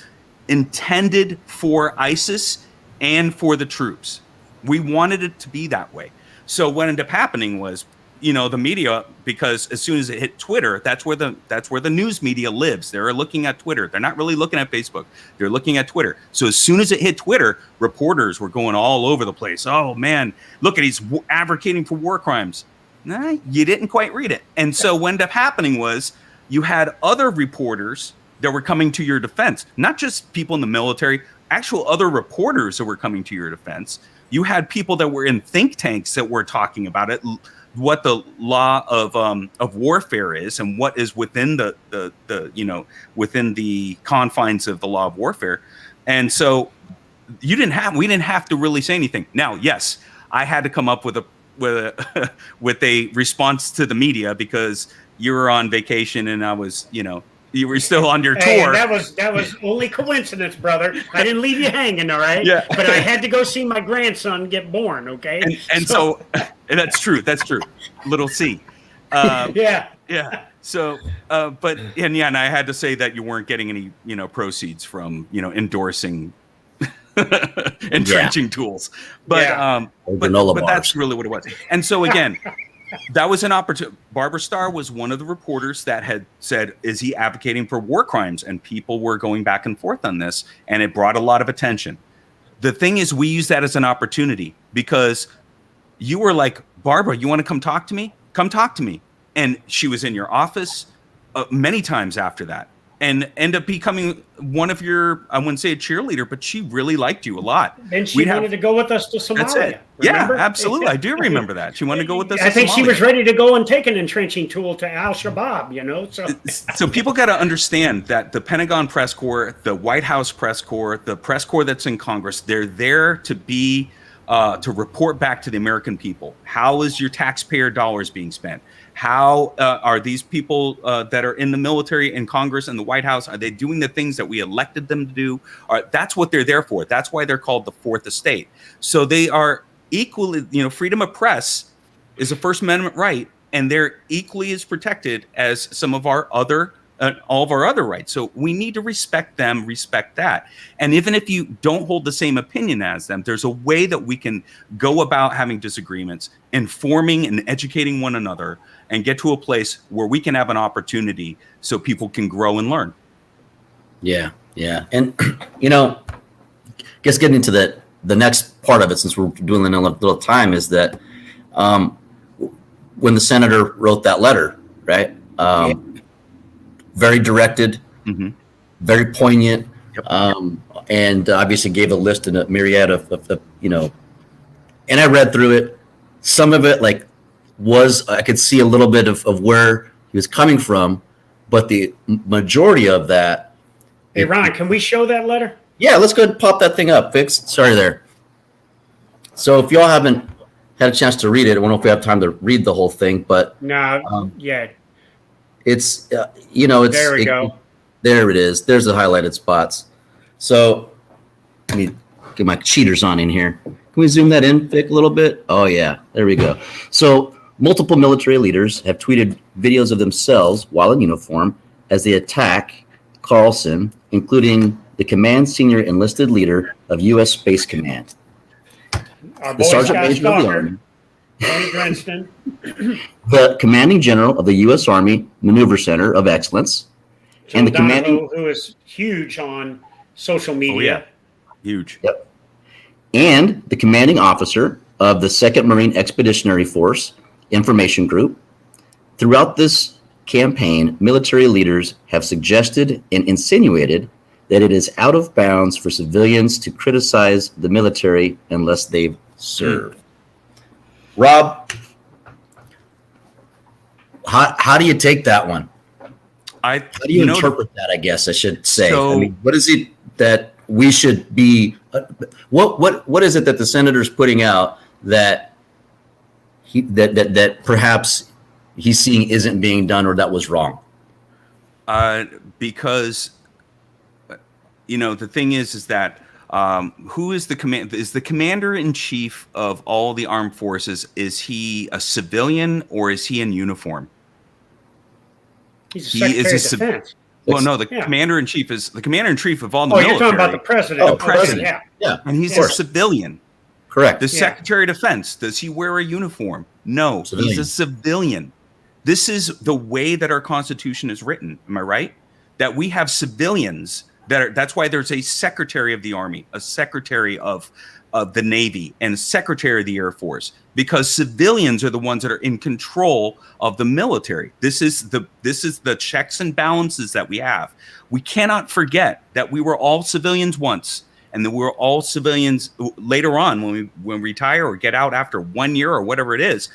intended for ISIS and for the troops. We wanted it to be that way. So what ended up happening was, the media, because as soon as it hit Twitter, that's where the news media lives. They're looking at Twitter. They're not really looking at Facebook. They're looking at Twitter. So as soon as it hit Twitter, reporters were going all over the place. Oh man, look at he's advocating for war crimes. Nah, you didn't quite read it. And so what ended up happening was you had other reporters that were coming to your defense, not just people in the military, actual other reporters that were coming to your defense. You had people that were in think tanks that were talking about it, what the law of warfare is and what is within the within the confines of the law of warfare. And so we didn't have to really say anything. Now, yes, I had to come up with a response to the media because you were on vacation and I was, you were still on your tour. That was only coincidence, brother. I didn't leave you hanging, all right? Yeah. But I had to go see my grandson get born, okay? And so that's true. Little C. Yeah. Yeah. So, and I had to say that you weren't getting any, proceeds from, endorsing entrenching tools. But, but that's really what it was. And so again, that was an opportunity. Barbara Starr was one of the reporters that had said, is he advocating for war crimes? And people were going back and forth on this, and it brought a lot of attention. The thing is, we use that as an opportunity because you were like, Barbara, you want to come talk to me? Come talk to me. And she was in your office many times after that and end up becoming one of your, I wouldn't say a cheerleader, but she really liked you a lot. And she wanted to go with us to Somalia. That's it. Remember? Yeah, absolutely. I do remember that. She wanted to go with us I to think Somalia. she was ready to go and take an entrenching tool to Al-Shabaab, So people got to understand that the Pentagon press corps, the White House press corps, the press corps that's in Congress, they're there to be, to report back to the American people. How is your taxpayer dollars being spent? How are these people that are in the military and Congress and the White House, are they doing the things that we elected them to do? That's what they're there for. That's why they're called the Fourth Estate. So they are equally, freedom of press is a First Amendment right, and they're equally as protected as some of our other, all of our other rights. So we need to respect them, respect that. And even if you don't hold the same opinion as them, there's a way that we can go about having disagreements, informing and educating one another, and get to a place where we can have an opportunity so people can grow and learn. Yeah. Yeah. And, getting into the next part of it, since we're doing a little time, is that when the senator wrote that letter, right? Very directed, very poignant, and obviously gave a list and a myriad of, and I read through it. Some of it, I could see a little bit of where he was coming from, but the majority of that. Hey, Ron, can we show that letter? Yeah, let's go ahead and pop that thing up, Fix. Sorry there. So if y'all haven't had a chance to read it, I don't know if we have time to read the whole thing, but yeah. It's, it's. There we go. There it is. There's the highlighted spots. So let me get my cheaters on in here. Can we zoom that in, Vic, a little bit? Oh, yeah. There we go. So multiple military leaders have tweeted videos of themselves while in uniform as they attack Carlson, including the command senior enlisted leader of U.S. Space Command. Our The boy Sergeant Scott Major of the Stalker, Army. Tony Grenston. The commanding general of the U.S. Army Maneuver Center of Excellence. John And the Donahoe, commanding. who is huge on social media. Oh, yeah. Huge. Yep. And the commanding officer of the 2nd Marine Expeditionary Force Information Group. Throughout this campaign, military leaders have suggested and insinuated that it is out of bounds for civilians to criticize the military unless they've served. Rob, how do you take that one? How do you interpret that, I guess I should say? So, what is it that we should be, what is it that the senator's putting out that that perhaps he's seeing isn't being done or that was wrong? Because, the thing is that who is the command? Is the commander in chief of all the armed forces? Is he a civilian or is he in uniform? He's a Secretary of Defense. Well, no, the Yeah. commander-in-chief is the commander-in-chief of all the Oh, military. you're talking about the president. Oh, Okay, president. Yeah. Yeah, And he's Yeah. a civilian. correct. The Yeah. Secretary of Defense, does he wear a uniform? No, Civilian. he's a civilian. This is the way that our Constitution is written. Am I right? That we have civilians that's why there's a Secretary of the Army, a Secretary of the Navy, and a Secretary of the Air Force, because civilians are the ones that are in control of the military. This is the checks and balances that we have. We cannot forget that we were all civilians once, and that we're all civilians later on when we retire or get out after 1 year or whatever it is.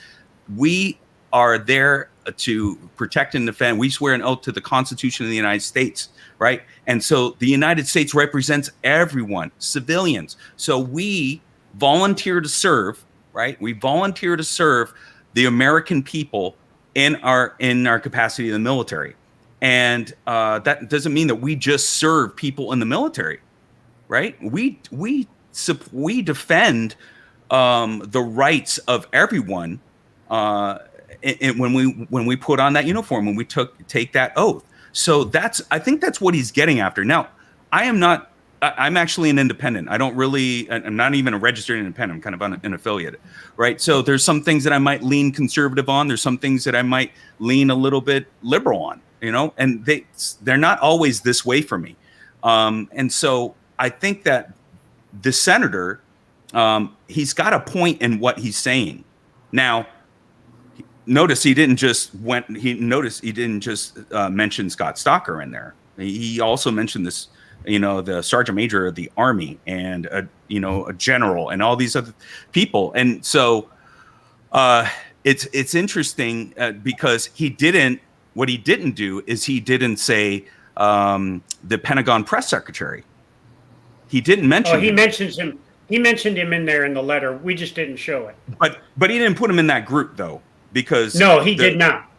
We are there to protect and defend. We swear an oath to the Constitution of the United States, right? And so the United States represents everyone, civilians. So we volunteer to serve, right? We volunteer to serve the American people in our capacity in the military. And that doesn't mean that we just serve people in the military, right? We defend the rights of everyone when we put on that uniform, when we take that oath. So I think that's what he's getting after. Now, I'm actually an independent. I'm not even a registered independent. I'm kind of an affiliate, right? So there's some things that I might lean conservative on. There's some things that I might lean a little bit liberal on, and they're not always this way for me. And so I think that the senator, he's got a point in what he's saying. Now, notice he didn't just mention Scott Stalker in there. He also mentioned this, the sergeant major of the Army and a general and all these other people. And so it's interesting because what he didn't do is he didn't say the Pentagon press secretary. He didn't mention. Oh, he him. mentions him. He mentioned him in there in the letter. We just didn't show it. But he didn't put him in that group though, because No, he did not.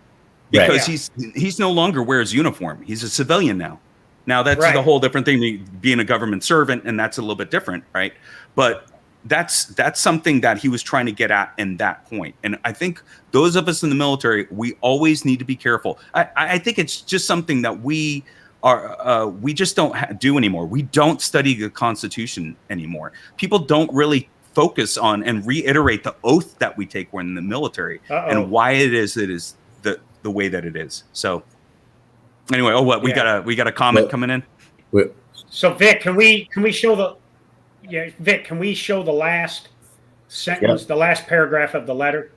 Because Right. he's no longer wears uniform. He's a civilian now. Now that's Right. the whole different thing, being a government servant, and that's a little bit different, right? But that's something that he was trying to get at in that point. And I think those of us in the military, we always need to be careful. I think it's just something that we just don't do anymore. We don't study the Constitution anymore. People don't really focus on and reiterate the oath that we take when in the military and why it is the way that it is. So anyway, we got a comment coming in. So Vic, can we show the last sentence, the last paragraph of the letter?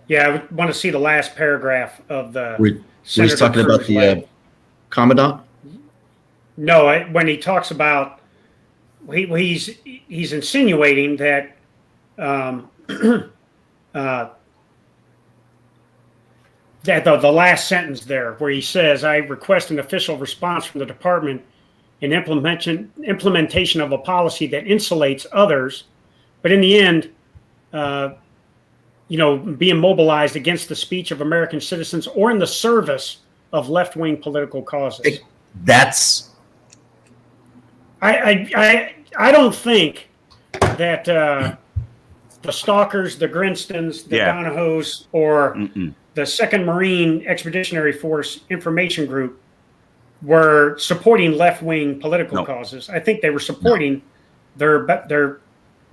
Yeah, I want to see the last paragraph of the. We're just talking about the commandant. No, when he talks about, he's insinuating that that the last sentence there, where he says, "I request an official response from the department in implementation of a policy that insulates others, but in the end, being mobilized against the speech of American citizens or in the service of left-wing political causes." That's. I don't think that the Stalkers, the Grinstons, the Donahos, or the 2nd Marine Expeditionary Force Information Group were supporting left-wing political causes. I think they were supporting their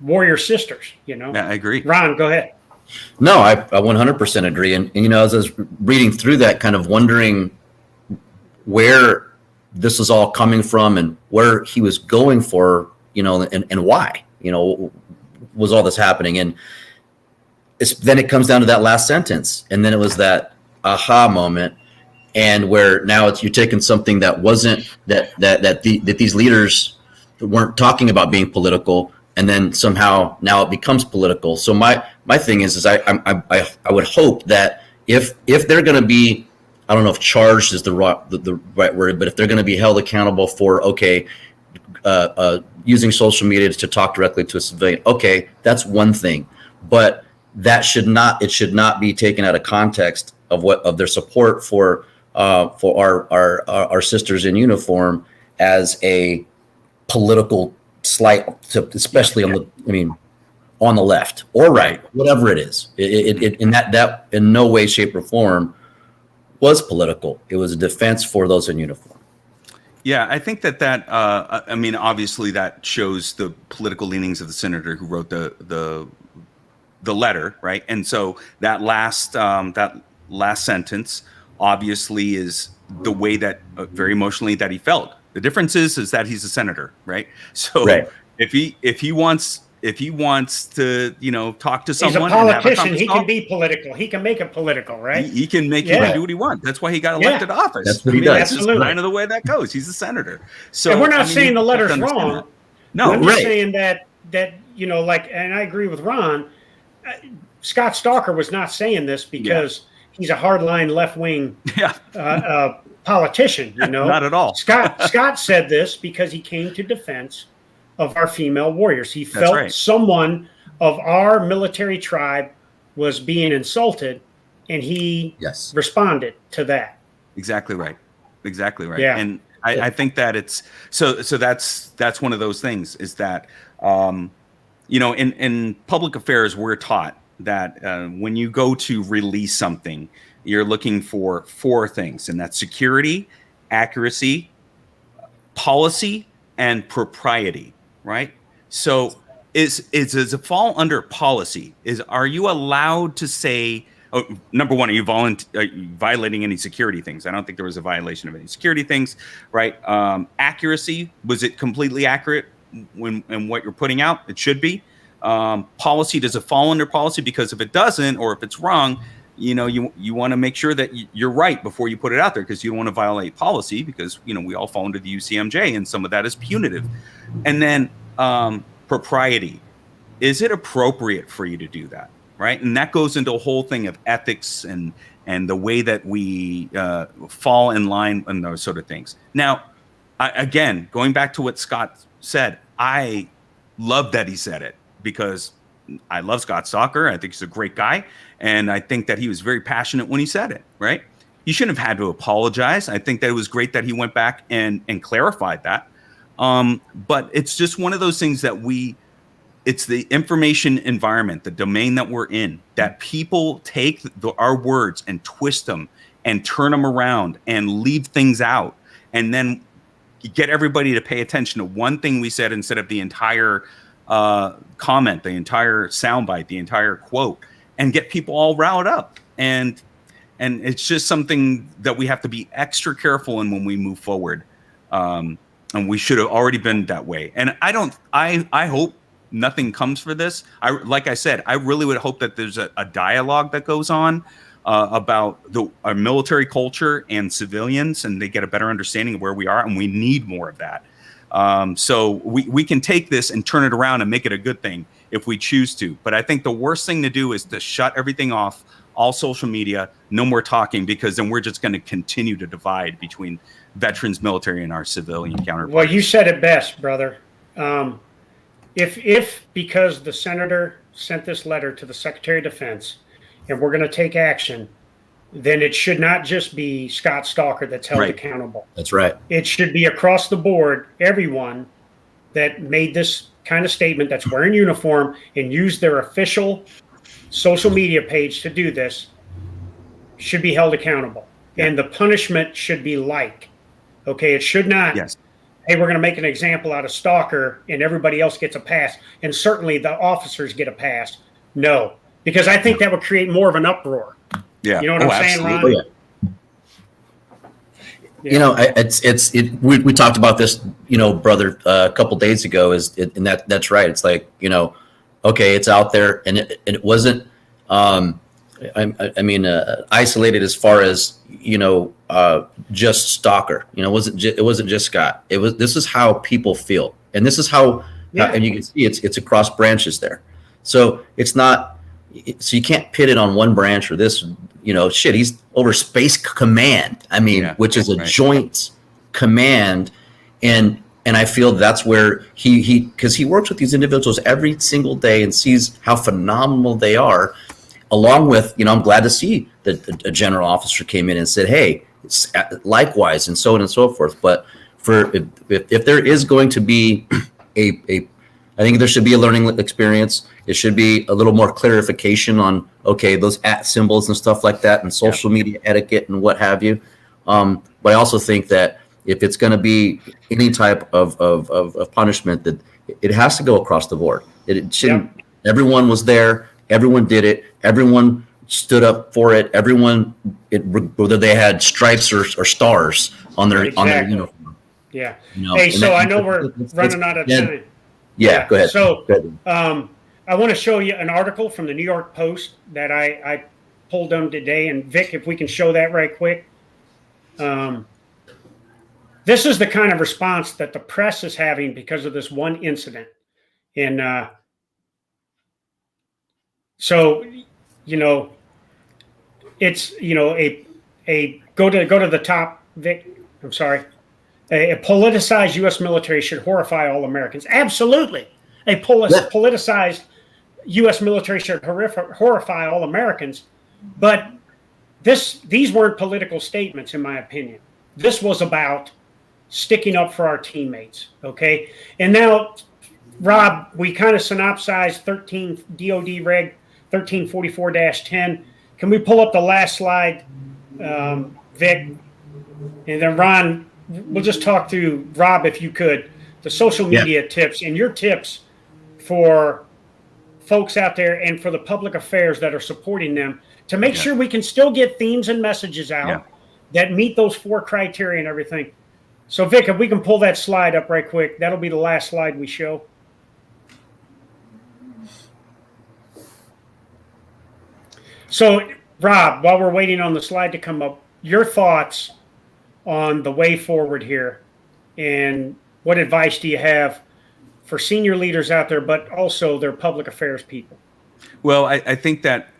warrior sisters. Yeah, I agree. Ron, go ahead. No, I 100% agree. And as I was reading through that, kind of wondering where this is all coming from and where he was going for, and why, was all this happening. And then it comes down to that last sentence. And then it was that aha moment. And where now you're taking something that wasn't that these leaders weren't talking about being political, and then somehow now it becomes political. So my thing is I would hope that if they're going to be, I don't know if charged is the right word, but if they're going to be held accountable for using social media to talk directly to a civilian, that's one thing, but it should not be taken out of context of their support for our sisters in uniform as a political slight, especially on on the left or right, whatever it is. It in that in no way, shape, or form was political. It was a defense for those in uniform. Yeah, I think that I mean, obviously that shows the political leanings of the senator who wrote the letter, right? And so that last sentence obviously is the way that very emotionally that he felt. The difference is that he's a senator, right? So right. if he wants to, talk to someone, he's a politician. He can be political. He can make it political, right? He can make you do what he wants. That's why he got elected office. That's what he does. That's just kind of the way that goes. He's a senator. So and we're not saying the letter's wrong. That. No, we're just saying that and I agree with Ron. Scott Stalker was not saying this because he's a hardline left-wing politician. Not at all. Scott said this because he came to defense of our female warriors. He felt someone of our military tribe was being insulted, and he responded to that. Exactly right. Yeah. And I think that it's so that's one of those things is that in public affairs we're taught that when you go to release something, you're looking for 4 things, and that's security, accuracy, policy, and propriety, right? So does it fall under policy? Are you allowed to say, number one, are you violating any security things? I don't think there was a violation of any security things, right? Accuracy, was it completely accurate in what you're putting out? It should be. Policy, does it fall under policy? Because if it doesn't, or if it's wrong, you want to make sure that you're right before you put it out there, because you don't want to violate policy, because we all fall under the UCMJ, and some of that is punitive. And then propriety, is it appropriate for you to do that, right? And that goes into a whole thing of ethics and the way that we fall in line and those sort of things. Now, again, going back to what Scott said, I love that he said it, because I love Scott Stalker. I think he's a great guy. And I think that he was very passionate when he said it, right? He shouldn't have had to apologize. I think that it was great that he went back and clarified that. But it's just one of those things that it's the information environment, the domain that we're in, that people take our words and twist them and turn them around and leave things out. And then get everybody to pay attention to one thing we said instead of the entire comment, the entire soundbite, the entire quote, and get people all riled up. And it's just something that we have to be extra careful in when we move forward. And we should have already been that way. And I hope nothing comes for this. Like I said, I really would hope that there's a dialogue that goes on about our military culture and civilians, and they get a better understanding of where we are, and we need more of that. So we can take this and turn it around and make it a good thing if we choose to. But I think the worst thing to do is to shut everything off, all social media, no more talking, because then we're just going to continue to divide between veterans, military, and our civilian counterparts. Well, you said it best, brother. If because the senator sent this letter to the Secretary of Defense, and we're going to take action, then it should not just be Scott Stalker that's held accountable. That's right. It should be across the board. Everyone that made this kind of statement, that's wearing uniform and used their official social media page to do this, should be held accountable. Yeah. And the punishment should be like, okay, it should not, hey, we're going to make an example out of Stalker and everybody else gets a pass. And certainly the officers get a pass. No, because I think that would create more of an uproar. Yeah. You know what I'm saying, Ron? Oh, yeah. We talked about this, brother, a couple days ago, and that's right. It's like, okay, it's out there, and it wasn't, isolated as far as, just Stalker, it wasn't just Scott. This is how people feel. And this is how, and you can see it's across branches there. So it's not, so you can't pit it on one branch or this, he's over Space Command. Which is a joint command. And I feel that's where because he works with these individuals every single day and sees how phenomenal they are, along with, I'm glad to see that a general officer came in and said, hey, it's likewise, and so on and so forth. But if there is going to be a I think there should be a learning experience. It should be a little more clarification on, okay, those @ symbols and stuff like that, and social media etiquette and what have you. But I also think that if it's going to be any type of punishment, that it has to go across the board. It shouldn't. Everyone was there. Everyone did it. Everyone stood up for it. Everyone, whether they had stripes or stars on their uniform. Yeah. You know, Hey, so I know we're running out of time. Yeah, go ahead. So go ahead. I want to show you an article from the New York Post that I pulled them today. And Vic, if we can show that right quick. This is the kind of response that the press is having because of this one incident. And so, you know, it's, you know, a go to the top, Vic. I'm sorry. A politicized U.S. military should horrify all Americans. Absolutely. A politicized U.S. military should horrify all Americans. But these weren't political statements, in my opinion. This was about sticking up for our teammates. Okay. And now, Rob, we kind of synopsized 13 DOD Reg 1344-10. Can we pull up the last slide, Vic? And then Ron, we'll just talk through, Rob, if you could, the social media tips and your tips for folks out there and for the public affairs that are supporting them to make sure we can still get themes and messages out that meet those 4 criteria and everything. So, Vic, if we can pull that slide up right quick, that'll be the last slide we show. So, Rob, while we're waiting on the slide to come up, your thoughts on the way forward here, and what advice do you have for senior leaders out there, but also their public affairs people? Well, I think that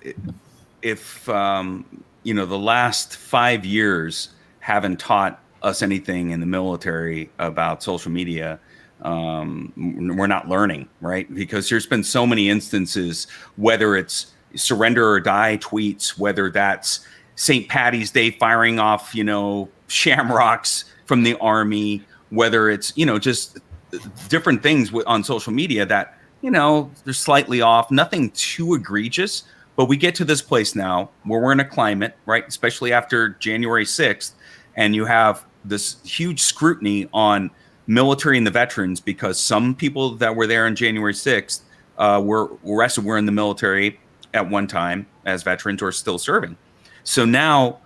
if, you know, the last 5 years haven't taught us anything in the military about social media, we're not learning, right? Because there's been so many instances, whether it's surrender or die tweets, whether that's St. Patty's Day firing off, you know, shamrocks from the Army, whether it's, you know, just different things on social media that, you know, they're slightly off, nothing too egregious. But we get to this place now where we're in a climate, right, especially after January 6th, and you have this huge scrutiny on military and the veterans because some people that were there on January 6th were arrested, were in the military at one time as veterans or still serving. So now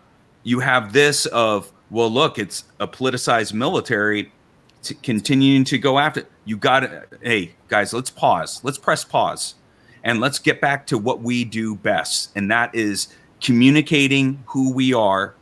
you have this of, well, look, it's a politicized military continuing to go after it. You got to, hey, guys, let's pause. Let's press pause. And let's get back to what we do best. And that is communicating who we are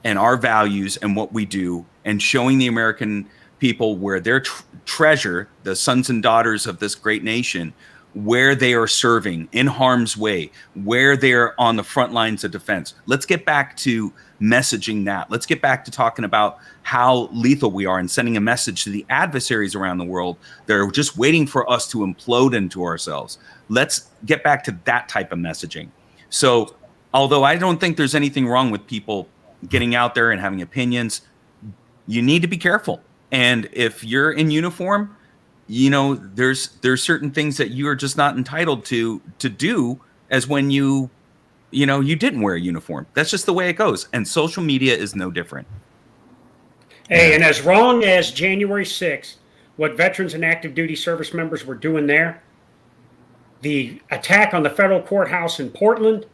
and our values and what we do, and showing the American people where their treasure, the sons and daughters of this great nation, where they are serving in harm's way, where they're on the front lines of defense. Let's get back to messaging that. Let's get back to talking about how lethal we are and sending a message to the adversaries around the world that are just waiting for us to implode into ourselves. Let's get back to that type of messaging. So although I don't think there's anything wrong with people getting out there and having opinions, you need to be careful. And if you're in uniform, you know, there's certain things that you are just not entitled to do as when you didn't wear a uniform. That's just the way it goes. And social media is no different. Hey, and as wrong as January 6th, what veterans and active duty service members were doing there, the attack on the federal courthouse in Portland,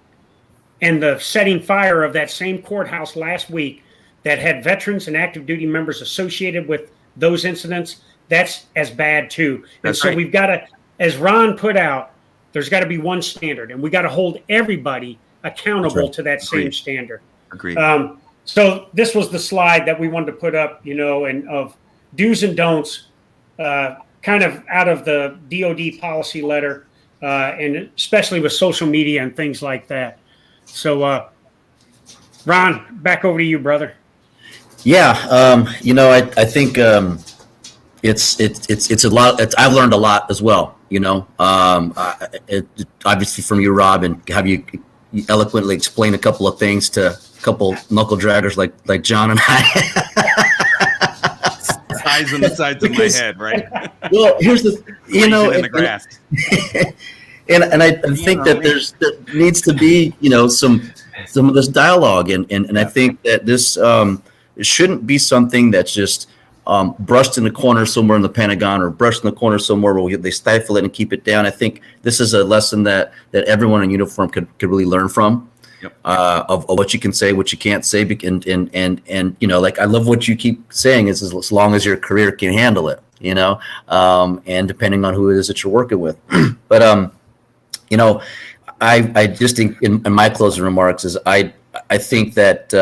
and the setting fire of that same courthouse last week that had veterans and active duty members associated with those incidents, that's as bad too. And so we've got to, as Ron put out, there's got to be one standard, and we got to hold everybody accountable to that same standard. Agreed. So this was the slide that we wanted to put up, you know, and of do's and don'ts, kind of out of the DOD policy letter, and especially with social media and things like that. So, Ron, back over to you, brother. Yeah, you know, I think it's a lot. I've learned a lot as well. You know, obviously from you, Rob, and have you eloquently explain a couple of things to a couple knuckle draggers like John and I. eyes on the sides of my head, right? Well, here's the, you know, in the grass. and I think that there needs to be, you know, some of this dialogue, and I think that this it shouldn't be something that's just brushed in the corner somewhere in the Pentagon, or brushed in the corner somewhere where they stifle it and keep it down. I think this is a lesson that everyone in uniform could really learn from. Yep. Of what you can say, what you can't say, and you know, like, I love what you keep saying is as long as your career can handle it, you know, and depending on who it is that you're working with. But you know, I just think in my closing remarks is I think that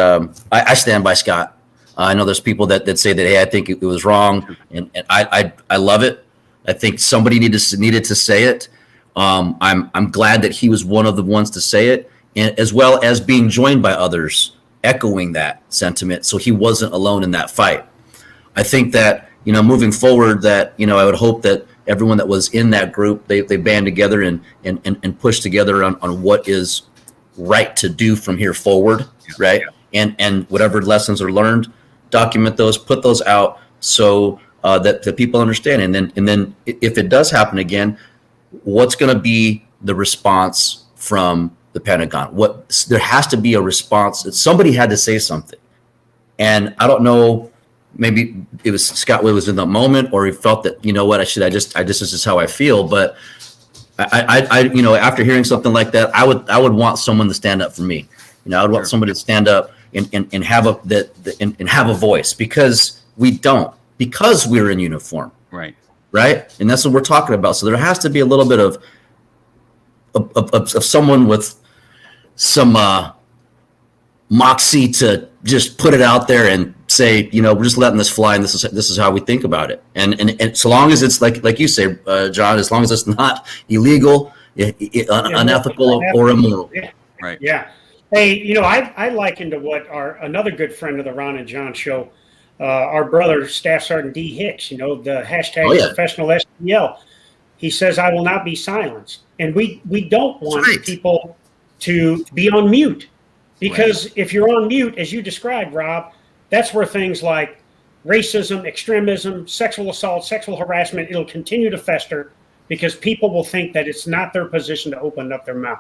I stand by Scott. I know there's people that say that, hey, I think it was wrong, and I love it. I think somebody needed to say it. I'm glad that he was one of the ones to say it, and as well as being joined by others echoing that sentiment, so he wasn't alone in that fight. I think that, you know, moving forward, that, you know, I would hope that everyone that was in that group, they band together and push together on what is right to do from here forward, right? And whatever lessons are learned, document those, put those out, so that the people understand. And then if it does happen again, what's going to be the response from the Pentagon? There has to be a response. Somebody had to say something, and I don't know. Maybe it was Scott was in the moment, or he felt that, you know what, this is just how I feel. But I you know, after hearing something like that, I would want someone to stand up for me. You know, I would want somebody to stand up and have a voice, because we're in uniform. Right. And that's what we're talking about. So there has to be a little bit of someone with some moxie to just put it out there and say, you know, we're just letting this fly, and this is how we think about it. And so long as it's like you say, John, as long as it's not illegal, unethical, or immoral. Yeah. Right. Yeah. Hey, you know, I liken to what another good friend of the Ron and John show, our brother, Staff Sergeant D. Hicks, you know, the hashtag professional SPL. He says, I will not be silenced. And we don't want people to be on mute, because if you're on mute, as you described, Rob, that's where things like racism, extremism, sexual assault, sexual harassment, it'll continue to fester, because people will think that it's not their position to open up their mouth.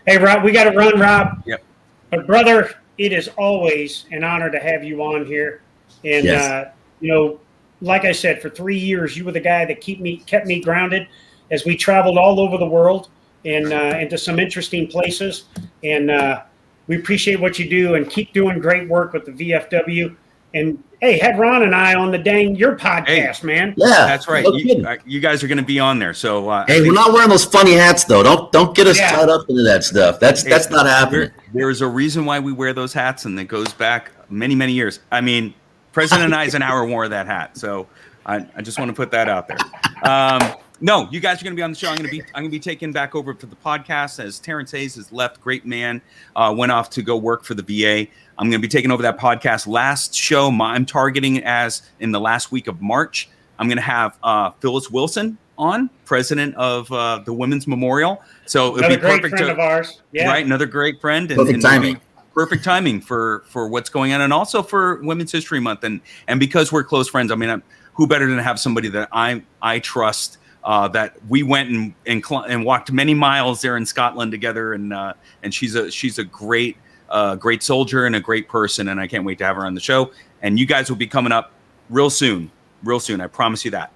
Hey, Rob, we got to run, Rob. Yep. But brother, it is always an honor to have you on here. And, you know, like I said, for 3 years, you were the guy that kept me grounded as we traveled all over the world and into some interesting places. And we appreciate what you do, and keep doing great work with the VFW. And hey, had Ron and I on your podcast, man. Yeah, that's right. You guys are going to be on there. So hey, we're not wearing those funny hats though. Don't get us tied up into that stuff. That's not happening. There's a reason why we wear those hats, and it goes back many years. I mean, President Eisenhower wore that hat. So I just want to put that out there. No, you guys are going to be on the show. I'm going to be taken back over to the podcast, as Terrence Hayes has left. Great man, went off to go work for the VA. I'm going to be taking over that podcast. Last show, I'm targeting as in the last week of March. I'm going to have Phyllis Wilson on, president of the Women's Memorial. So it'll be perfect. Friend of ours. Yeah. Right, another great friend. Perfect timing. Perfect timing for what's going on, and also for Women's History Month. And because we're close friends, I mean, who better than to have somebody that I trust. That we went and walked many miles there in Scotland together, and she's a great soldier and a great person, and I can't wait to have her on the show. And you guys will be coming up real soon. I promise you that.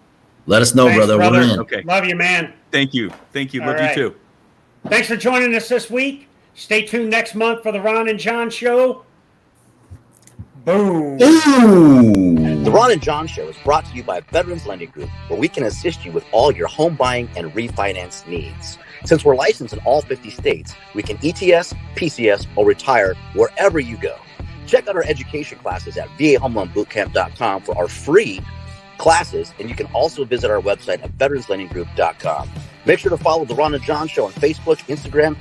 Let us know, brother. We're in. Okay. Love you, man. Thank you. Love you too. Thanks for joining us this week. Stay tuned next month for the Ron and John Show. Boom. Ooh. The Ron and John Show is brought to you by Veterans Lending Group, where we can assist you with all your home buying and refinance needs. Since we're licensed in all 50 states, we can ETS, PCS, or retire wherever you go. Check out our education classes at VAHomeLoanBootCamp.com for our free classes, and you can also visit our website at VeteransLendingGroup.com. Make sure to follow the Ron and John Show on Facebook, Instagram,